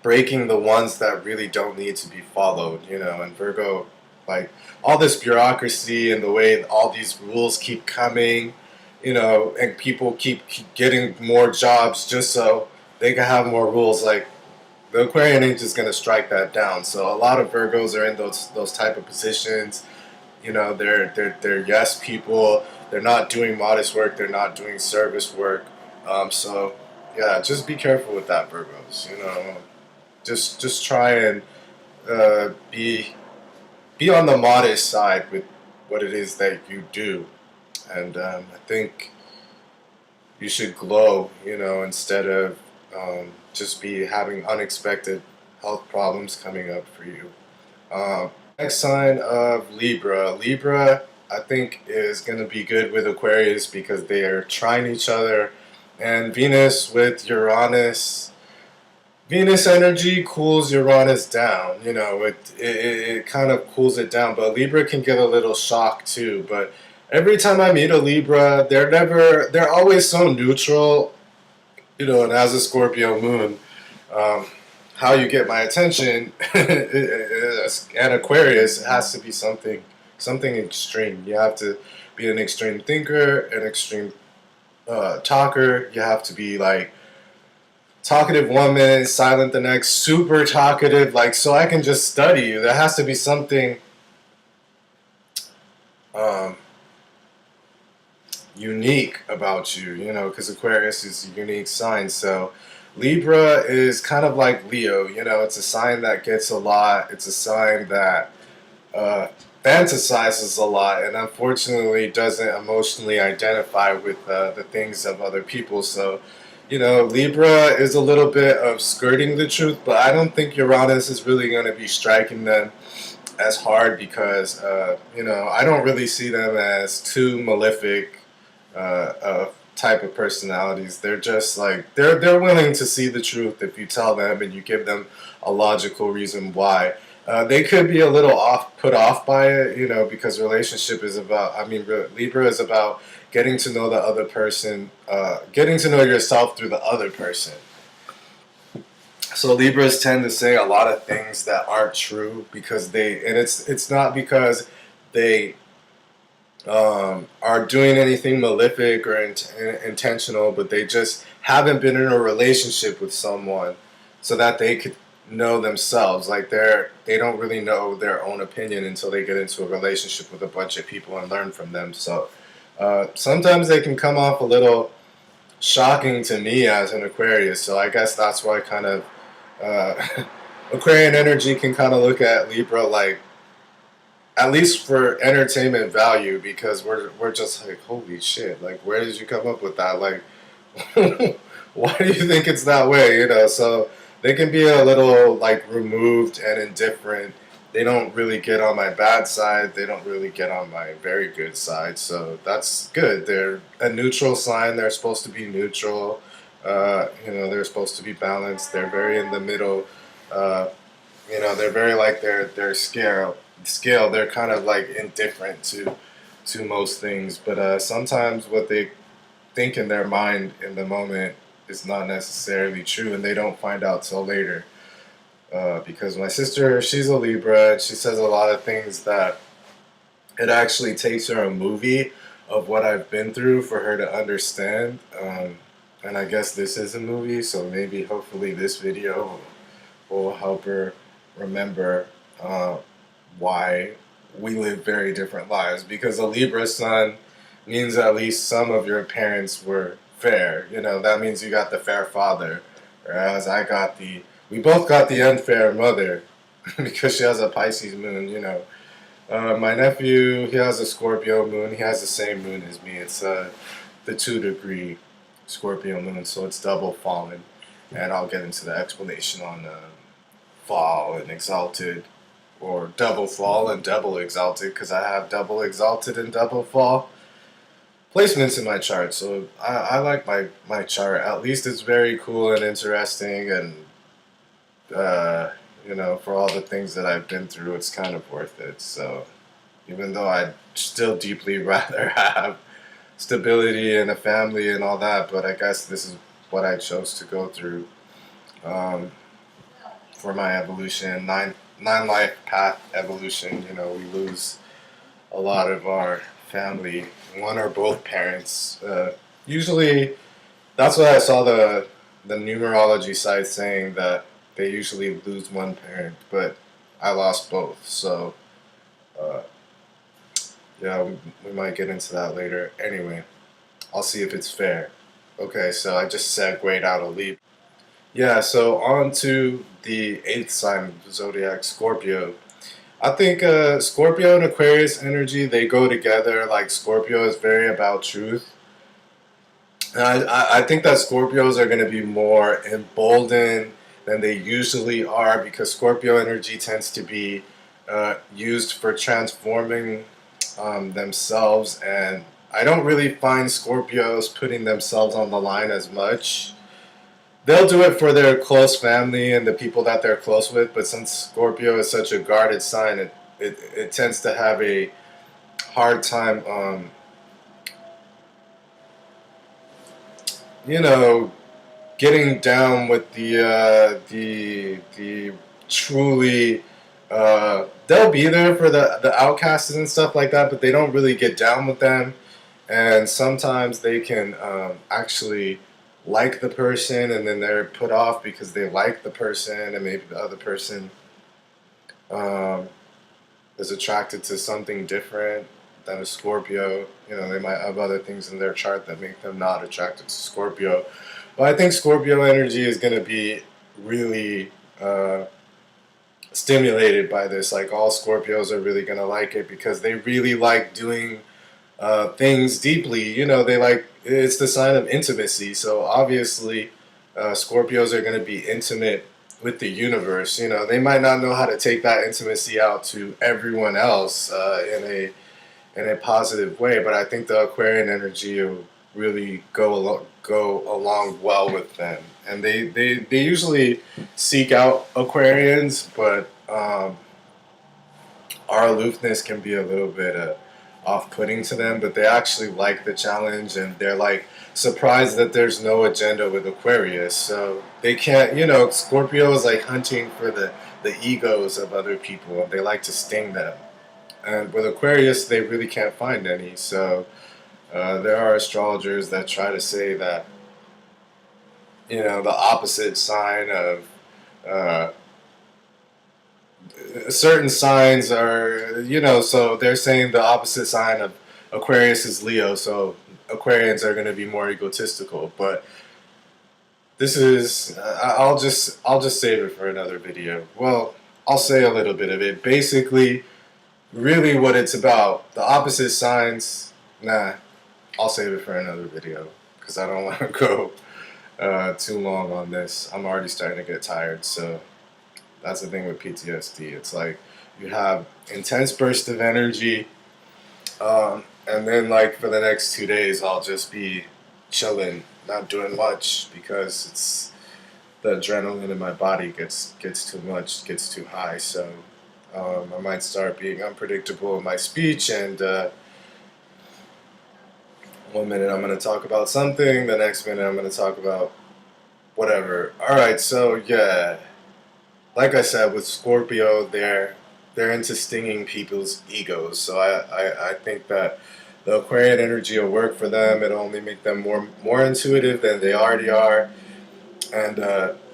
breaking the ones that really don't need to be followed, and Virgo, like, all this bureaucracy and the way all these rules keep coming, and people keep getting more jobs just so they can have more rules. Like, the Aquarian Age is going to strike that down. So a lot of Virgos are in those type of positions. They're yes people. They're not doing modest work. They're not doing service work. So yeah, just be careful with that, Virgos. Just try and be on the modest side with what it is that you do, and I think you should glow. Instead of just be having unexpected health problems coming up for you. Next sign of Libra. Libra, I think, is going to be good with Aquarius because they are trying each other. And Venus with Uranus. Venus energy cools Uranus down. You know, it kind of cools it down. But Libra can get a little shocked too. But every time I meet a Libra, they're always so neutral. You know, and as a Scorpio moon, um, how you get my attention and Aquarius, it has to be something extreme. You have to be an extreme thinker, an extreme talker. You have to be like talkative one minute, silent the next, super talkative. Like, so I can just study you. There has to be something um, unique about you, you know, because Aquarius is a unique sign. So Libra is kind of like Leo, you know, it's a sign that gets a lot. It's a sign that uh, fantasizes a lot and unfortunately doesn't emotionally identify with the things of other people. So, you know, Libra is a little bit of skirting the truth, but I don't think Uranus is really going to be striking them as hard because, you know, I don't really see them as too malefic type of personalities. They're just like they're willing to see the truth if you tell them and you give them a logical reason why. They could be a little put off by it, you know, because relationship is about. I mean, Libra is about getting to know the other person, getting to know yourself through the other person. So Libras tend to say a lot of things that aren't true because and it's not because they are doing anything malefic or intentional, but they just haven't been in a relationship with someone so that they could know themselves. Like they don't really know their own opinion until they get into a relationship with a bunch of people and learn from them. So sometimes they can come off a little shocking to me as an Aquarius. So I guess that's why kind of uh, Aquarian energy can kind of look at Libra like, at least for entertainment value, because we're just like, holy shit, like where did you come up with that? Like why do you think it's that way? You know, so they can be a little like removed and indifferent. They don't really get on my bad side. They don't really get on my very good side. So that's good. They're a neutral sign. They're supposed to be neutral. You know, they're supposed to be balanced. They're very in the middle. Uh, you know, they're very like their scale. They're kind of like indifferent to most things. But sometimes what they think in their mind in the moment is not necessarily true, and they don't find out till later. Because my sister, she's a Libra, and she says a lot of things that it actually takes her a movie of what I've been through for her to understand. And I guess this is a movie, so maybe hopefully this video will help her remember why we live very different lives. Because a Libra sun means at least some of your parents were fair. You know, that means you got the fair father, whereas we both got the unfair mother because she has a Pisces moon, you know. My nephew, he has a Scorpio moon. He has the same moon as me. It's the 2-degree Scorpio moon, so it's double fallen. And I'll get into the explanation on fall and exalted, or double fall and double exalted, because I have double exalted and double fall placements in my chart. So I like my chart. At least it's very cool and interesting, and you know, for all the things that I've been through, it's kind of worth it. So even though I'd still deeply rather have stability and a family and all that, but I guess this is what I chose to go through for my evolution, nine life path evolution. You know, we lose a lot of our family, one or both parents. Usually, that's what I saw the numerology site saying, that they usually lose one parent, but I lost both. So, yeah, we might get into that later. Anyway, I'll see if it's fair. Okay, so I just segued out of Libra. Yeah, so on to the 8th sign of the zodiac, Scorpio. I think Scorpio and Aquarius energy, they go together. Like, Scorpio is very about truth. And I think that Scorpios are going to be more emboldened than they usually are, because Scorpio energy tends to be used for transforming themselves and I don't really find Scorpios putting themselves on the line as much. They'll do it for their close family and the people that they're close with, but since Scorpio is such a guarded sign, it tends to have a hard time, you know, getting down with the truly, they'll be there for the outcasts and stuff like that, but they don't really get down with them. And sometimes they can actually like the person, and then they're put off because they like the person, and maybe the other person um, is attracted to something different than a Scorpio. You know, they might have other things in their chart that make them not attracted to Scorpio. But I think Scorpio energy is going to be really stimulated by this. Like, all Scorpios are really going to like it because they really like doing things deeply. You know, they like, it's the sign of intimacy. So obviously, Scorpios are going to be intimate with the universe. You know, they might not know how to take that intimacy out to everyone else in a positive way, but I think the Aquarian energy will really go along well with them. And they usually seek out Aquarians, but our aloofness can be a little bit off-putting to them, but they actually like the challenge, and they're like surprised that there's no agenda with Aquarius. So they can't, you know, Scorpio is like hunting for the egos of other people, and they like to sting them. And with Aquarius, they really can't find any. So there are astrologers that try to say that, you know, the opposite sign of certain signs are, you know, so they're saying the opposite sign of Aquarius is Leo, so Aquarians are going to be more egotistical. But this is, I'll just save it for another video. Well, I'll say a little bit of it. Basically, really what it's about, the opposite signs, nah, I'll save it for another video because I don't want to go too long on this. I'm already starting to get tired, so that's the thing with PTSD. It's like you have intense bursts of energy, and then like for the next 2 days I'll just be chilling, not doing much, because it's the adrenaline in my body gets too much, gets too high. So I might start being unpredictable in my speech, and one minute I'm going to talk about something, the next minute I'm going to talk about whatever. Alright, so yeah, like I said, with Scorpio, they're into stinging people's egos. So I think that the Aquarian energy will work for them. It'll only make them more intuitive than they already are. And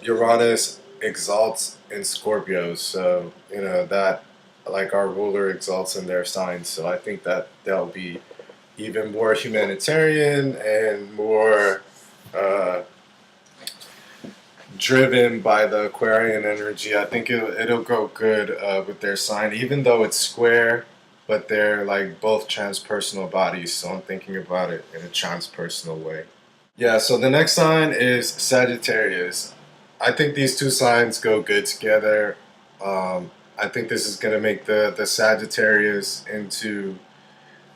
Uranus exalts in Scorpios, so you know that, like, our ruler exalts in their signs. So I think that they'll be even more humanitarian and more driven by the Aquarian energy. I think it'll go good with their sign, even though it's square, but they're like both transpersonal bodies, so I'm thinking about it in a transpersonal way. Yeah, so the next sign is Sagittarius. I think these two signs go good together. I think this is going to make the Sagittarius into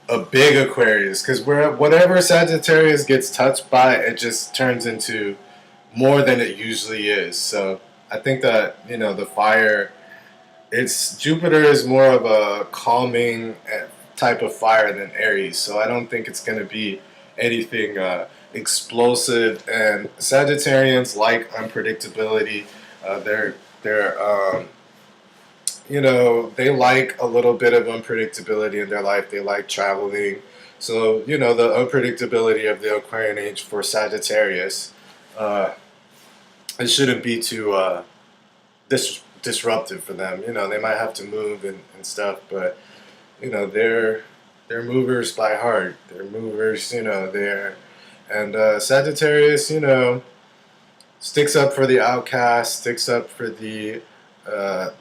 a big Aquarius, because whatever Sagittarius gets touched by, it just turns into more than it usually is. So I think that, you know, the fire, it's Jupiter is more of a calming type of fire than Aries, so I don't think it's going to be anything explosive. And Sagittarians like unpredictability. They're you know, they like a little bit of unpredictability in their life. They like traveling. So, you know, the unpredictability of the Aquarian Age for Sagittarius, it shouldn't be too disruptive for them. You know, they might have to move and stuff, but, you know, they're movers by heart. They're movers, you know, and Sagittarius, you know, sticks up for the outcast, sticks up for the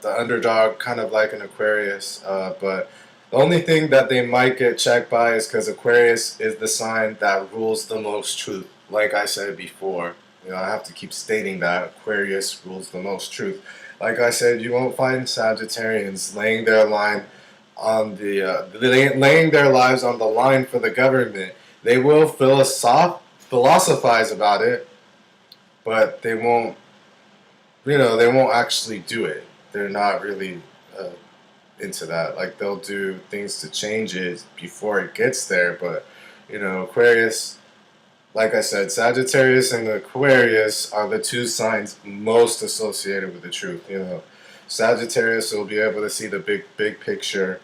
underdog, kind of like an Aquarius. But the only thing that they might get checked by is because Aquarius is the sign that rules the most truth. Like I said before, you know, I have to keep stating that Aquarius rules the most truth. Like I said, you won't find Sagittarians laying their line on the laying their lives on the line for the government. They will philosophize about it, but they won't, they won't actually do it. They're not really into that. Like, they'll do things to change it before it gets there, but Aquarius, like I said, Sagittarius and Aquarius are the two signs most associated with the truth. Sagittarius will be able to see the big picture,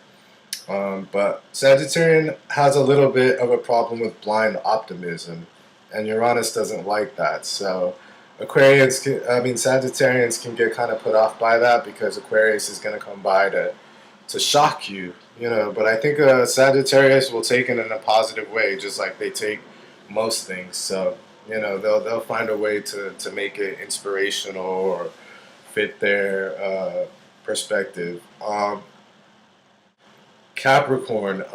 but Sagittarian has a little bit of a problem with blind optimism, and Uranus doesn't like that. So Sagittarians can get kind of put off by that because Aquarius is going to come by to shock you, But I think Sagittarius will take it in a positive way, just like they take most things. So they'll find a way to make it inspirational or fit their perspective. Capricorn,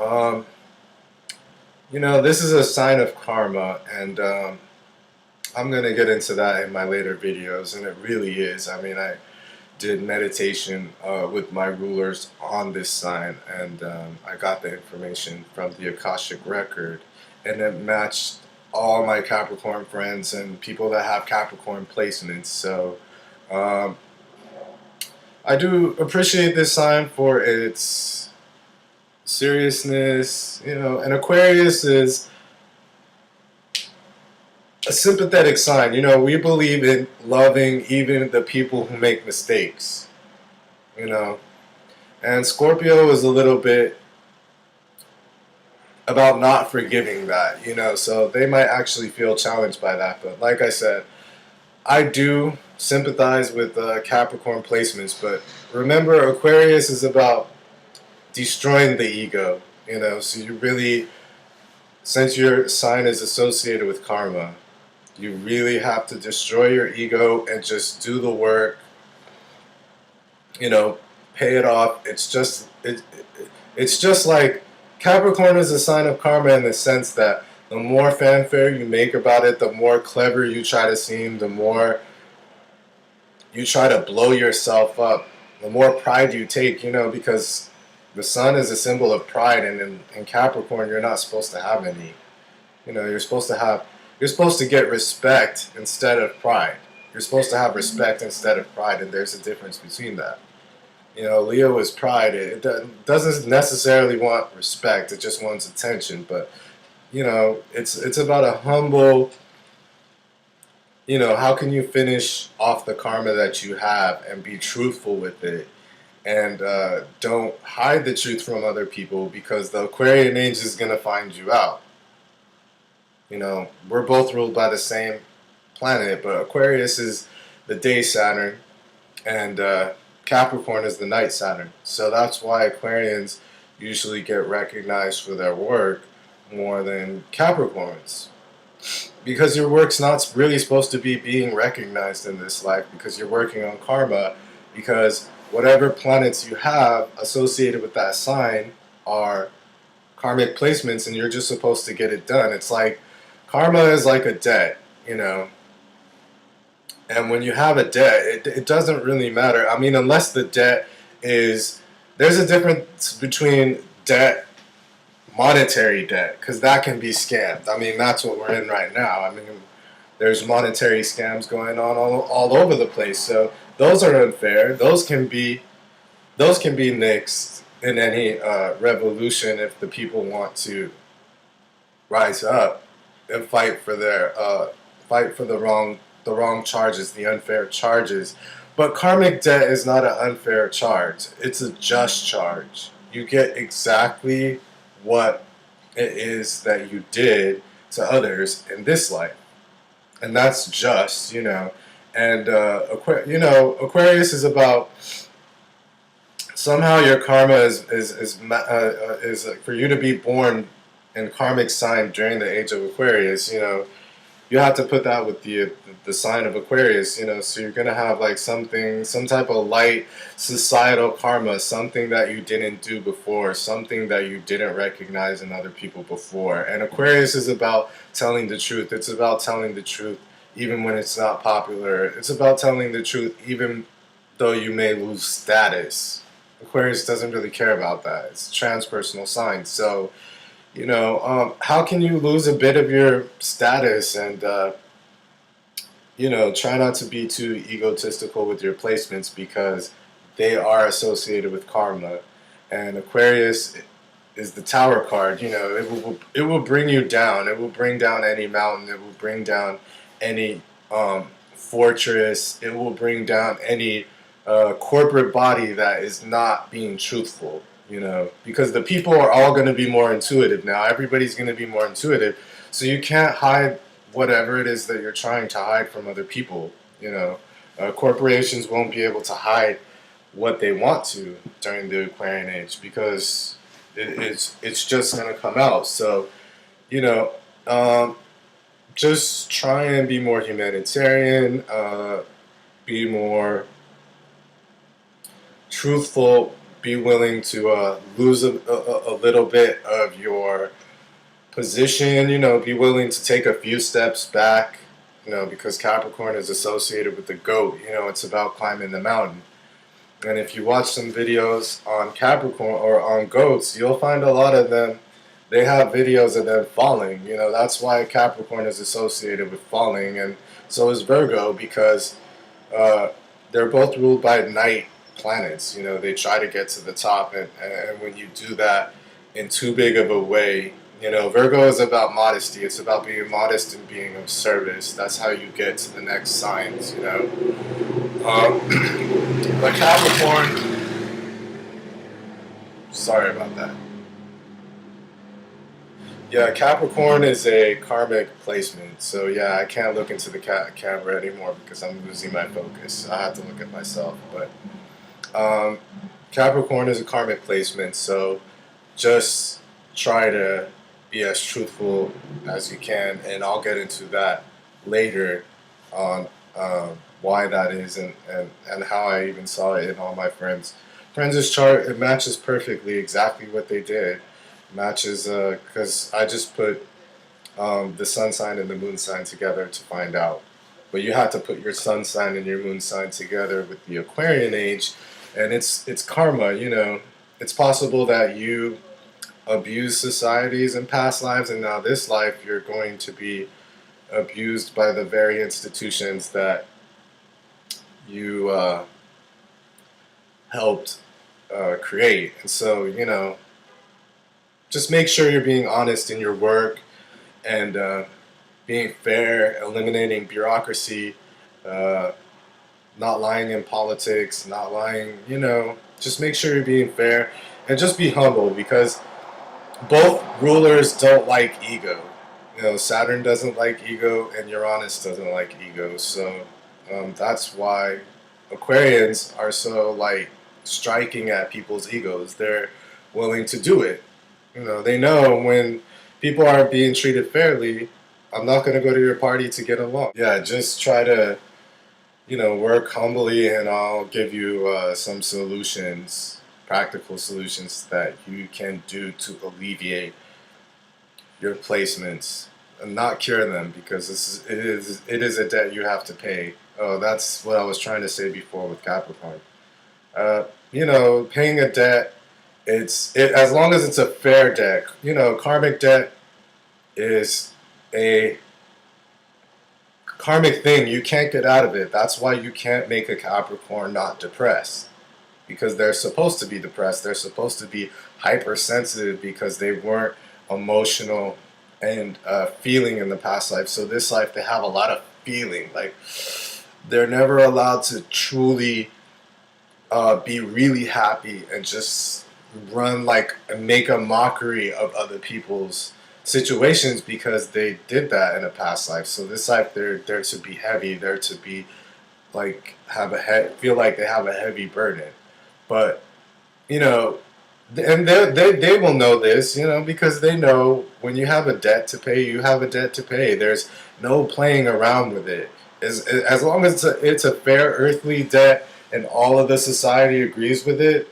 this is a sign of karma, and I'm gonna get into that in my later videos, and it really is. I did meditation with my rulers on this sign, and I got the information from the Akashic record, and it matched all my Capricorn friends and people that have Capricorn placements. So I do appreciate this sign for its seriousness, and Aquarius is a sympathetic sign. We believe in loving even the people who make mistakes, and Scorpio is a little bit about not forgiving that, so they might actually feel challenged by that. But like I said, I do sympathize with Capricorn placements, but remember, Aquarius is about destroying the ego, so you really, since your sign is associated with karma, you really have to destroy your ego and just do the work, pay it off. It's just like Capricorn is a sign of karma in the sense that the more fanfare you make about it, the more clever you try to seem, the more you try to blow yourself up, the more pride you take, because the sun is a symbol of pride, and in Capricorn you're not supposed to have any. You're supposed to get respect instead of pride. You're supposed to have respect instead of pride, and there's a difference between that. Leo is pride. It doesn't necessarily want respect. It just wants attention. But, it's about a humble, how can you finish off the karma that you have and be truthful with it, and don't hide the truth from other people, because the Aquarian Age is going to find you out. We're both ruled by the same planet, but Aquarius is the day Saturn, and Capricorn is the night Saturn. So that's why Aquarians usually get recognized for their work more than Capricorns. Because your work's not really supposed to be being recognized in this life, because you're working on karma, because whatever planets you have associated with that sign are karmic placements, and you're just supposed to get it done. It's like, karma is like a debt, And when you have a debt, it doesn't really matter. Unless the debt is, there's a difference between debt, monetary debt, because that can be scammed. That's what we're in right now. There's monetary scams going on all over the place. So those are unfair. Those can be nixed in any revolution if the people want to rise up and fight for the wrong charges, the unfair charges. But karmic debt is not an unfair charge. It's a just charge. You get exactly what it is that you did to others in this life, and that's just, And Aquarius is about, somehow your karma is for you to be born in karmic sign during the age of Aquarius. You have to put that with the sign of Aquarius, so you're going to have like some type of light societal karma, something that you didn't do before, something that you didn't recognize in other people before. And Aquarius is about telling the truth. It's about telling the truth even when it's not popular. It's about telling the truth even though you may lose status. Aquarius doesn't really care about that. It's a transpersonal sign. So, you know, how can you lose a bit of your status and, you know, try not to be too egotistical with your placements because they are associated with karma. And Aquarius is the Tower card. You know, it will bring you down. It will bring down any mountain. It will bring down any fortress. It will bring down any corporate body that is not being truthful. You know, because the people are all going to be more intuitive now. Everybody's going to be more intuitive, so you can't hide whatever it is that you're trying to hide from other people. You know, corporations won't be able to hide what they want to during the Aquarian Age because it's just going to come out. So, you know, just try and be more humanitarian, be more truthful, be willing to lose a little bit of your position, you know, be willing to take a few steps back, you know, because Capricorn is associated with the goat. You know, it's about climbing the mountain. And if you watch some videos on Capricorn or on goats, you'll find a lot of them, they have videos of them falling. You know, that's why Capricorn is associated with falling, and so is Virgo, because they're both ruled by night planets. You know, they try to get to the top, and when you do that in too big of a way, you know, Virgo is about modesty. It's about being modest and being of service. That's how you get to the next signs, you know. But Capricorn, sorry about that. Yeah, Capricorn is a karmic placement. So yeah, I can't look into the camera anymore because I'm losing my focus. I have to look at myself. But Capricorn is a karmic placement. So just try to be as truthful as you can, and I'll get into that later on why that is, and how I even saw it in all my friends' chart. It matches perfectly exactly what they did. Matches because I just put the sun sign and the moon sign together to find out. But you have to put your sun sign and your moon sign together with the Aquarian Age, and it's karma. You know, it's possible that you abused societies in past lives, and now this life you're going to be abused by the very institutions that you helped create. And so, you know, just make sure you're being honest in your work and being fair, eliminating bureaucracy, not lying in politics, not lying, you know, just make sure you're being fair and just be humble, because both rulers don't like ego. You know, Saturn doesn't like ego and Uranus doesn't like ego. So that's why Aquarians are so like striking at people's egos. They're willing to do it. You know, they know when people aren't being treated fairly, I'm not going to go to your party to get along. Yeah, just try to, you know, work humbly, and I'll give you some solutions, practical solutions that you can do to alleviate your placements and not cure them, because it is a debt you have to pay. Oh, that's what I was trying to say before with Capricorn. You know, paying a debt, as long as it's a fair debt. You know, karmic debt is a karmic thing. You can't get out of it. That's why you can't make a Capricorn not depressed, because they're supposed to be depressed. They're supposed to be hypersensitive because they weren't emotional and feeling in the past life. So this life they have a lot of feeling. Like, they're never allowed to truly be really happy and just run like and make a mockery of other people's situations, because they did that in a past life. So this life they're to be heavy. They're to be like feel like they have a heavy burden. But you know, and they will know this, you know, because they know when you have a debt to pay, you have a debt to pay. There's no playing around with it. As long as it's a fair earthly debt and all of the society agrees with it,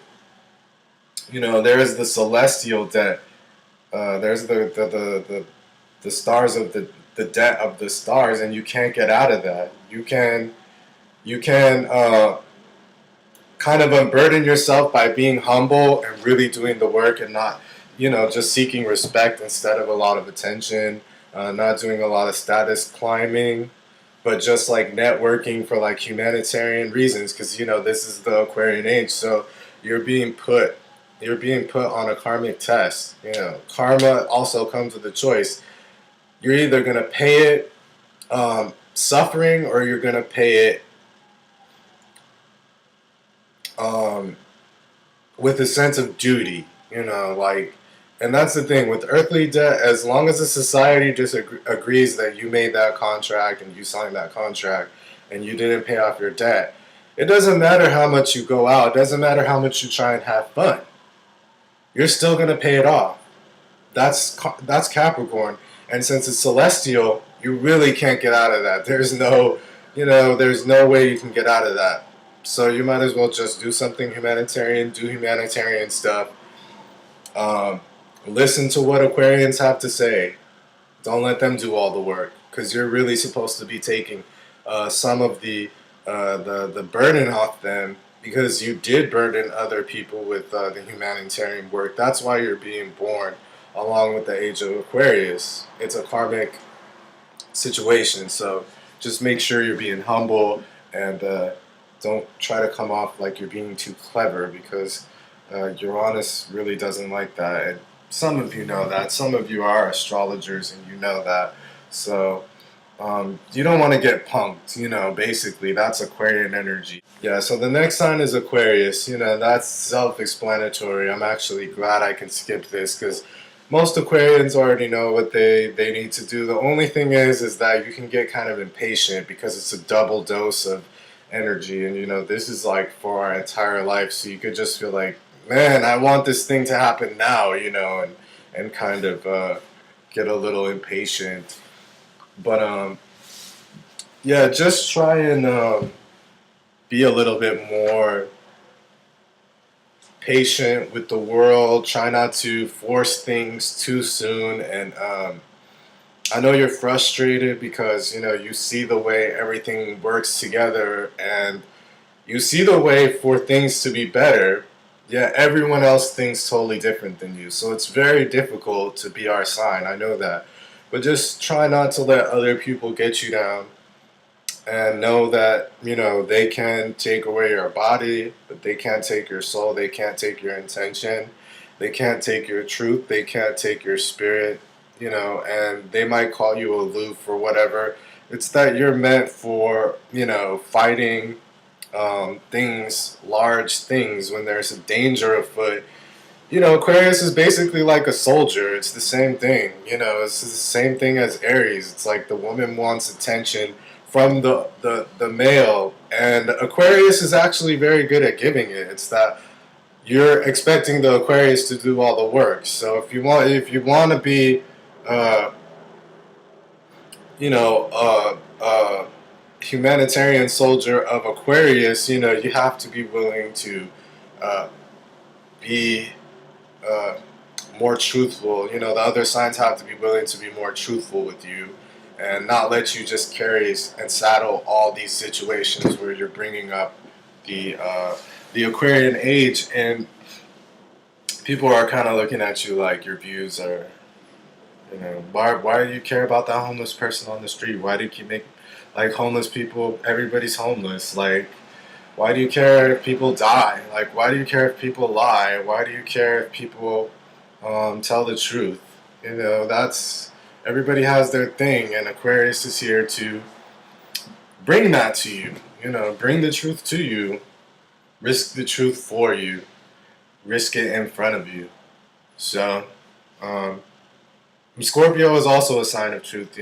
you know, there is the celestial debt. There's the stars of the debt of the stars, and you can't get out of that. You can kind of unburden yourself by being humble and really doing the work, and not, just seeking respect instead of a lot of attention, not doing a lot of status climbing, but just like networking for like humanitarian reasons, because this is the Aquarian age, so you're being put on a karmic test. Karma also comes with a choice. You're either gonna pay it suffering, or you're gonna pay it with a sense of duty. And that's the thing with earthly debt. As long as the society just agrees that you made that contract and you signed that contract and you didn't pay off your debt, it doesn't matter how much you go out. It doesn't matter how much you try and have fun. You're still gonna pay it off. That's Capricorn, and since it's celestial, you really can't get out of that. There's no way you can get out of that. So you might as well just do something humanitarian. Do humanitarian stuff. Listen to what Aquarians have to say. Don't let them do all the work, because you're really supposed to be taking some of the burden off them, because you did burden other people with the humanitarian work. That's why you're being born along with the age of Aquarius. It's a karmic situation, so just make sure you're being humble, and don't try to come off like you're being too clever, because Uranus really doesn't like that. And some of you know that. Some of you are astrologers and you know that. So you don't want to get punked, basically. That's Aquarian energy. Yeah, so the next sign is Aquarius. That's self-explanatory. I'm actually glad I can skip this, because most Aquarians already know what they need to do. The only thing is that you can get kind of impatient, because it's a double dose of energy. And, this is like for our entire life. So you could just feel like, man, I want this thing to happen now, and kind of get a little impatient. But yeah, just try and be a little bit more patient with the world. Try not to force things too soon. And I know you're frustrated because you see the way everything works together, and you see the way for things to be better. Yeah, everyone else thinks totally different than you, so it's very difficult to be our sign. I know that. But just try not to let other people get you down, and know that, they can take away your body, but they can't take your soul, they can't take your intention, they can't take your truth, they can't take your spirit, and they might call you aloof or whatever. It's that you're meant for, fighting things, large things, when there's a danger afoot. Aquarius is basically like a soldier. It's the same thing. It's the same thing as Aries. It's like the woman wants attention from the male, and Aquarius is actually very good at giving it. It's that you're expecting the Aquarius to do all the work. So if you want to be, humanitarian soldier of Aquarius, you have to be willing to be more truthful. The other signs have to be willing to be more truthful with you, and not let you just carry and saddle all these situations where you're bringing up the Aquarian age, and people are kind of looking at you like your views are, why do you care about that homeless person on the street? Why do you keep making, like, homeless people, everybody's homeless. Like, why do you care if people die? Like, why do you care if people lie? Why do you care if people tell the truth? That's, everybody has their thing, and Aquarius is here to bring that to you. Bring the truth to you, risk the truth for you, risk it in front of you. So, Scorpio is also a sign of truth.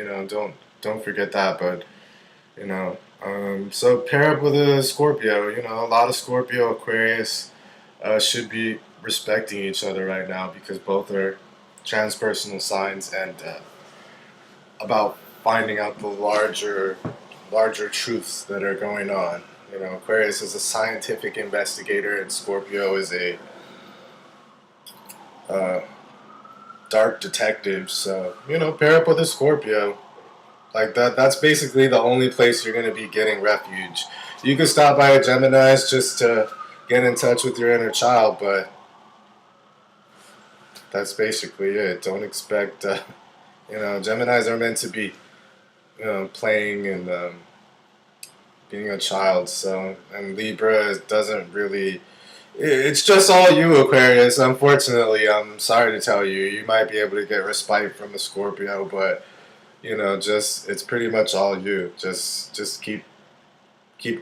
Don't forget that. But so pair up with a Scorpio. A lot of Scorpio, Aquarius should be respecting each other right now, because both are transpersonal signs, and about finding out the larger truths that are going on. Aquarius is a scientific investigator, and Scorpio is a dark detective. So pair up with a Scorpio. Like that's basically the only place you're going to be getting refuge. You could stop by a Gemini's just to get in touch with your inner child, but that's basically it. Don't expect, Geminis are meant to be, playing and being a child. So, and Libra doesn't really. It's just all you, Aquarius. Unfortunately, I'm sorry to tell you, you might be able to get respite from a Scorpio, but just it's pretty much all you. Just keep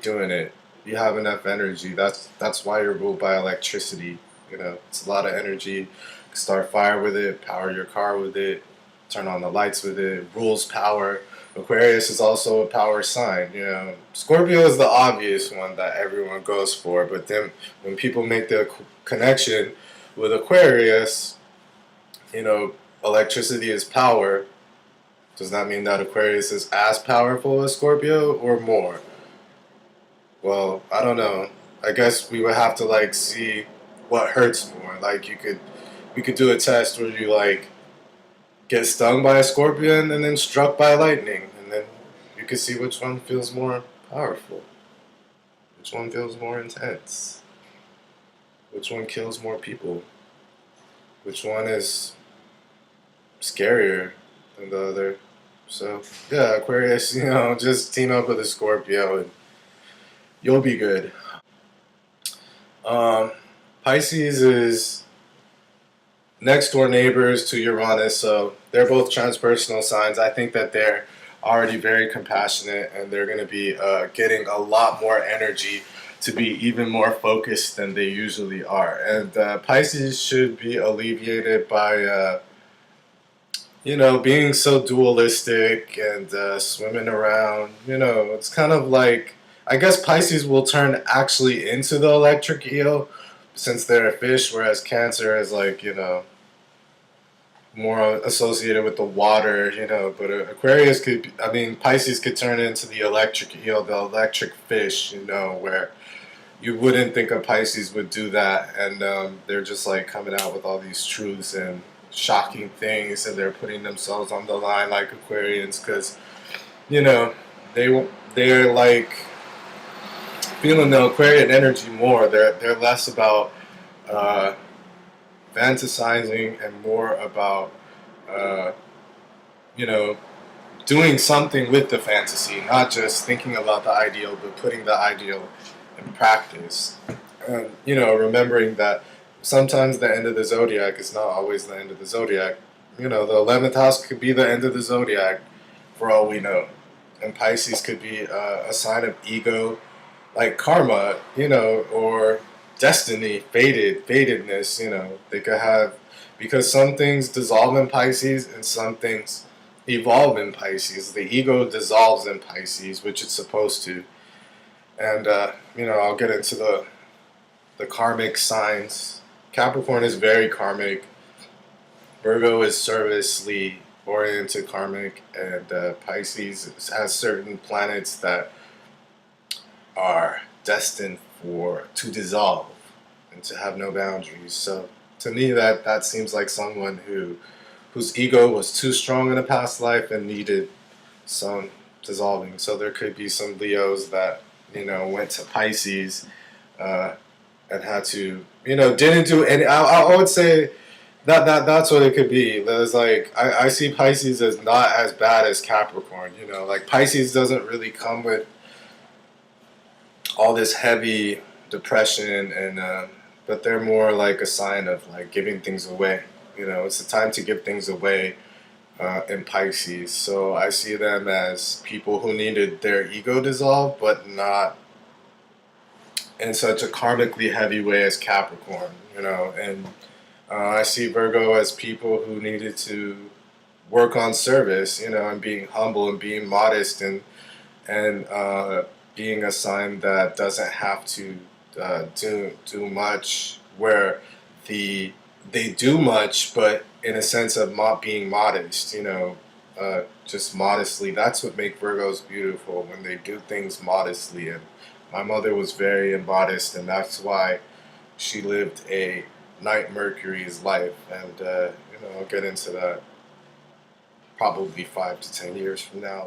doing it. You have enough energy. That's why you're ruled by electricity. It's a lot of energy. Start fire with it, power your car with it, turn on the lights with it. Rules power. Aquarius is also a power sign. Scorpio is the obvious one that everyone goes for, but then when people make the connection with Aquarius, electricity is power. Does that mean that Aquarius is as powerful as Scorpio or more? Well, I don't know. I guess we would have to see what hurts more. We could do a test where you get stung by a scorpion and then struck by lightning, and then you could see which one feels more powerful, which one feels more intense, which one kills more people, which one is scarier than the other. So yeah, Aquarius, just team up with a Scorpio and you'll be good. Pisces is next door neighbors to Uranus, so they're both transpersonal signs. I think that they're already very compassionate and they're going to be getting a lot more energy to be even more focused than they usually are. And Pisces should be alleviated by, being so dualistic and swimming around. It's kind of I guess Pisces will turn actually into the electric eel since they're a fish, whereas Cancer is more associated with the water, but Aquarius Pisces could turn into the electric eel, the electric fish, where you wouldn't think a Pisces would do that, and they're just coming out with all these truths and shocking things, and they're putting themselves on the line like Aquarians, because, they're feeling the Aquarian energy more. They're less about fantasizing and more about, doing something with the fantasy, not just thinking about the ideal, but putting the ideal in practice. And, remembering that sometimes the end of the zodiac is not always the end of the zodiac. The 11th house could be the end of the zodiac for all we know. And Pisces could be a sign of ego, like karma, or destiny, fatedness, they could have, because some things dissolve in Pisces and some things evolve in Pisces. The ego dissolves in Pisces, which it's supposed to. And, I'll get into the karmic signs. Capricorn is very karmic. Virgo is servicely oriented karmic. And Pisces has certain planets that are destined to dissolve and to have no boundaries. So to me, that seems like someone whose ego was too strong in a past life and needed some dissolving. So there could be some Leos that went to Pisces and had to didn't do any. I would say that's what it could be. There's I see Pisces as not as bad as Capricorn. Pisces doesn't really come with all this heavy depression, and but they're more like a sign of giving things away. It's the time to give things away in Pisces. So I see them as people who needed their ego dissolved, but not in such a karmically heavy way as Capricorn. And I see Virgo as people who needed to work on service, and being humble and being modest and being a sign that doesn't have to do much, where they do much, but in a sense of being modest, just modestly. That's what makes Virgos beautiful, when they do things modestly. And my mother was very modest, and that's why she lived a Night Mercury's life. And I'll get into that probably 5 to 10 years from now.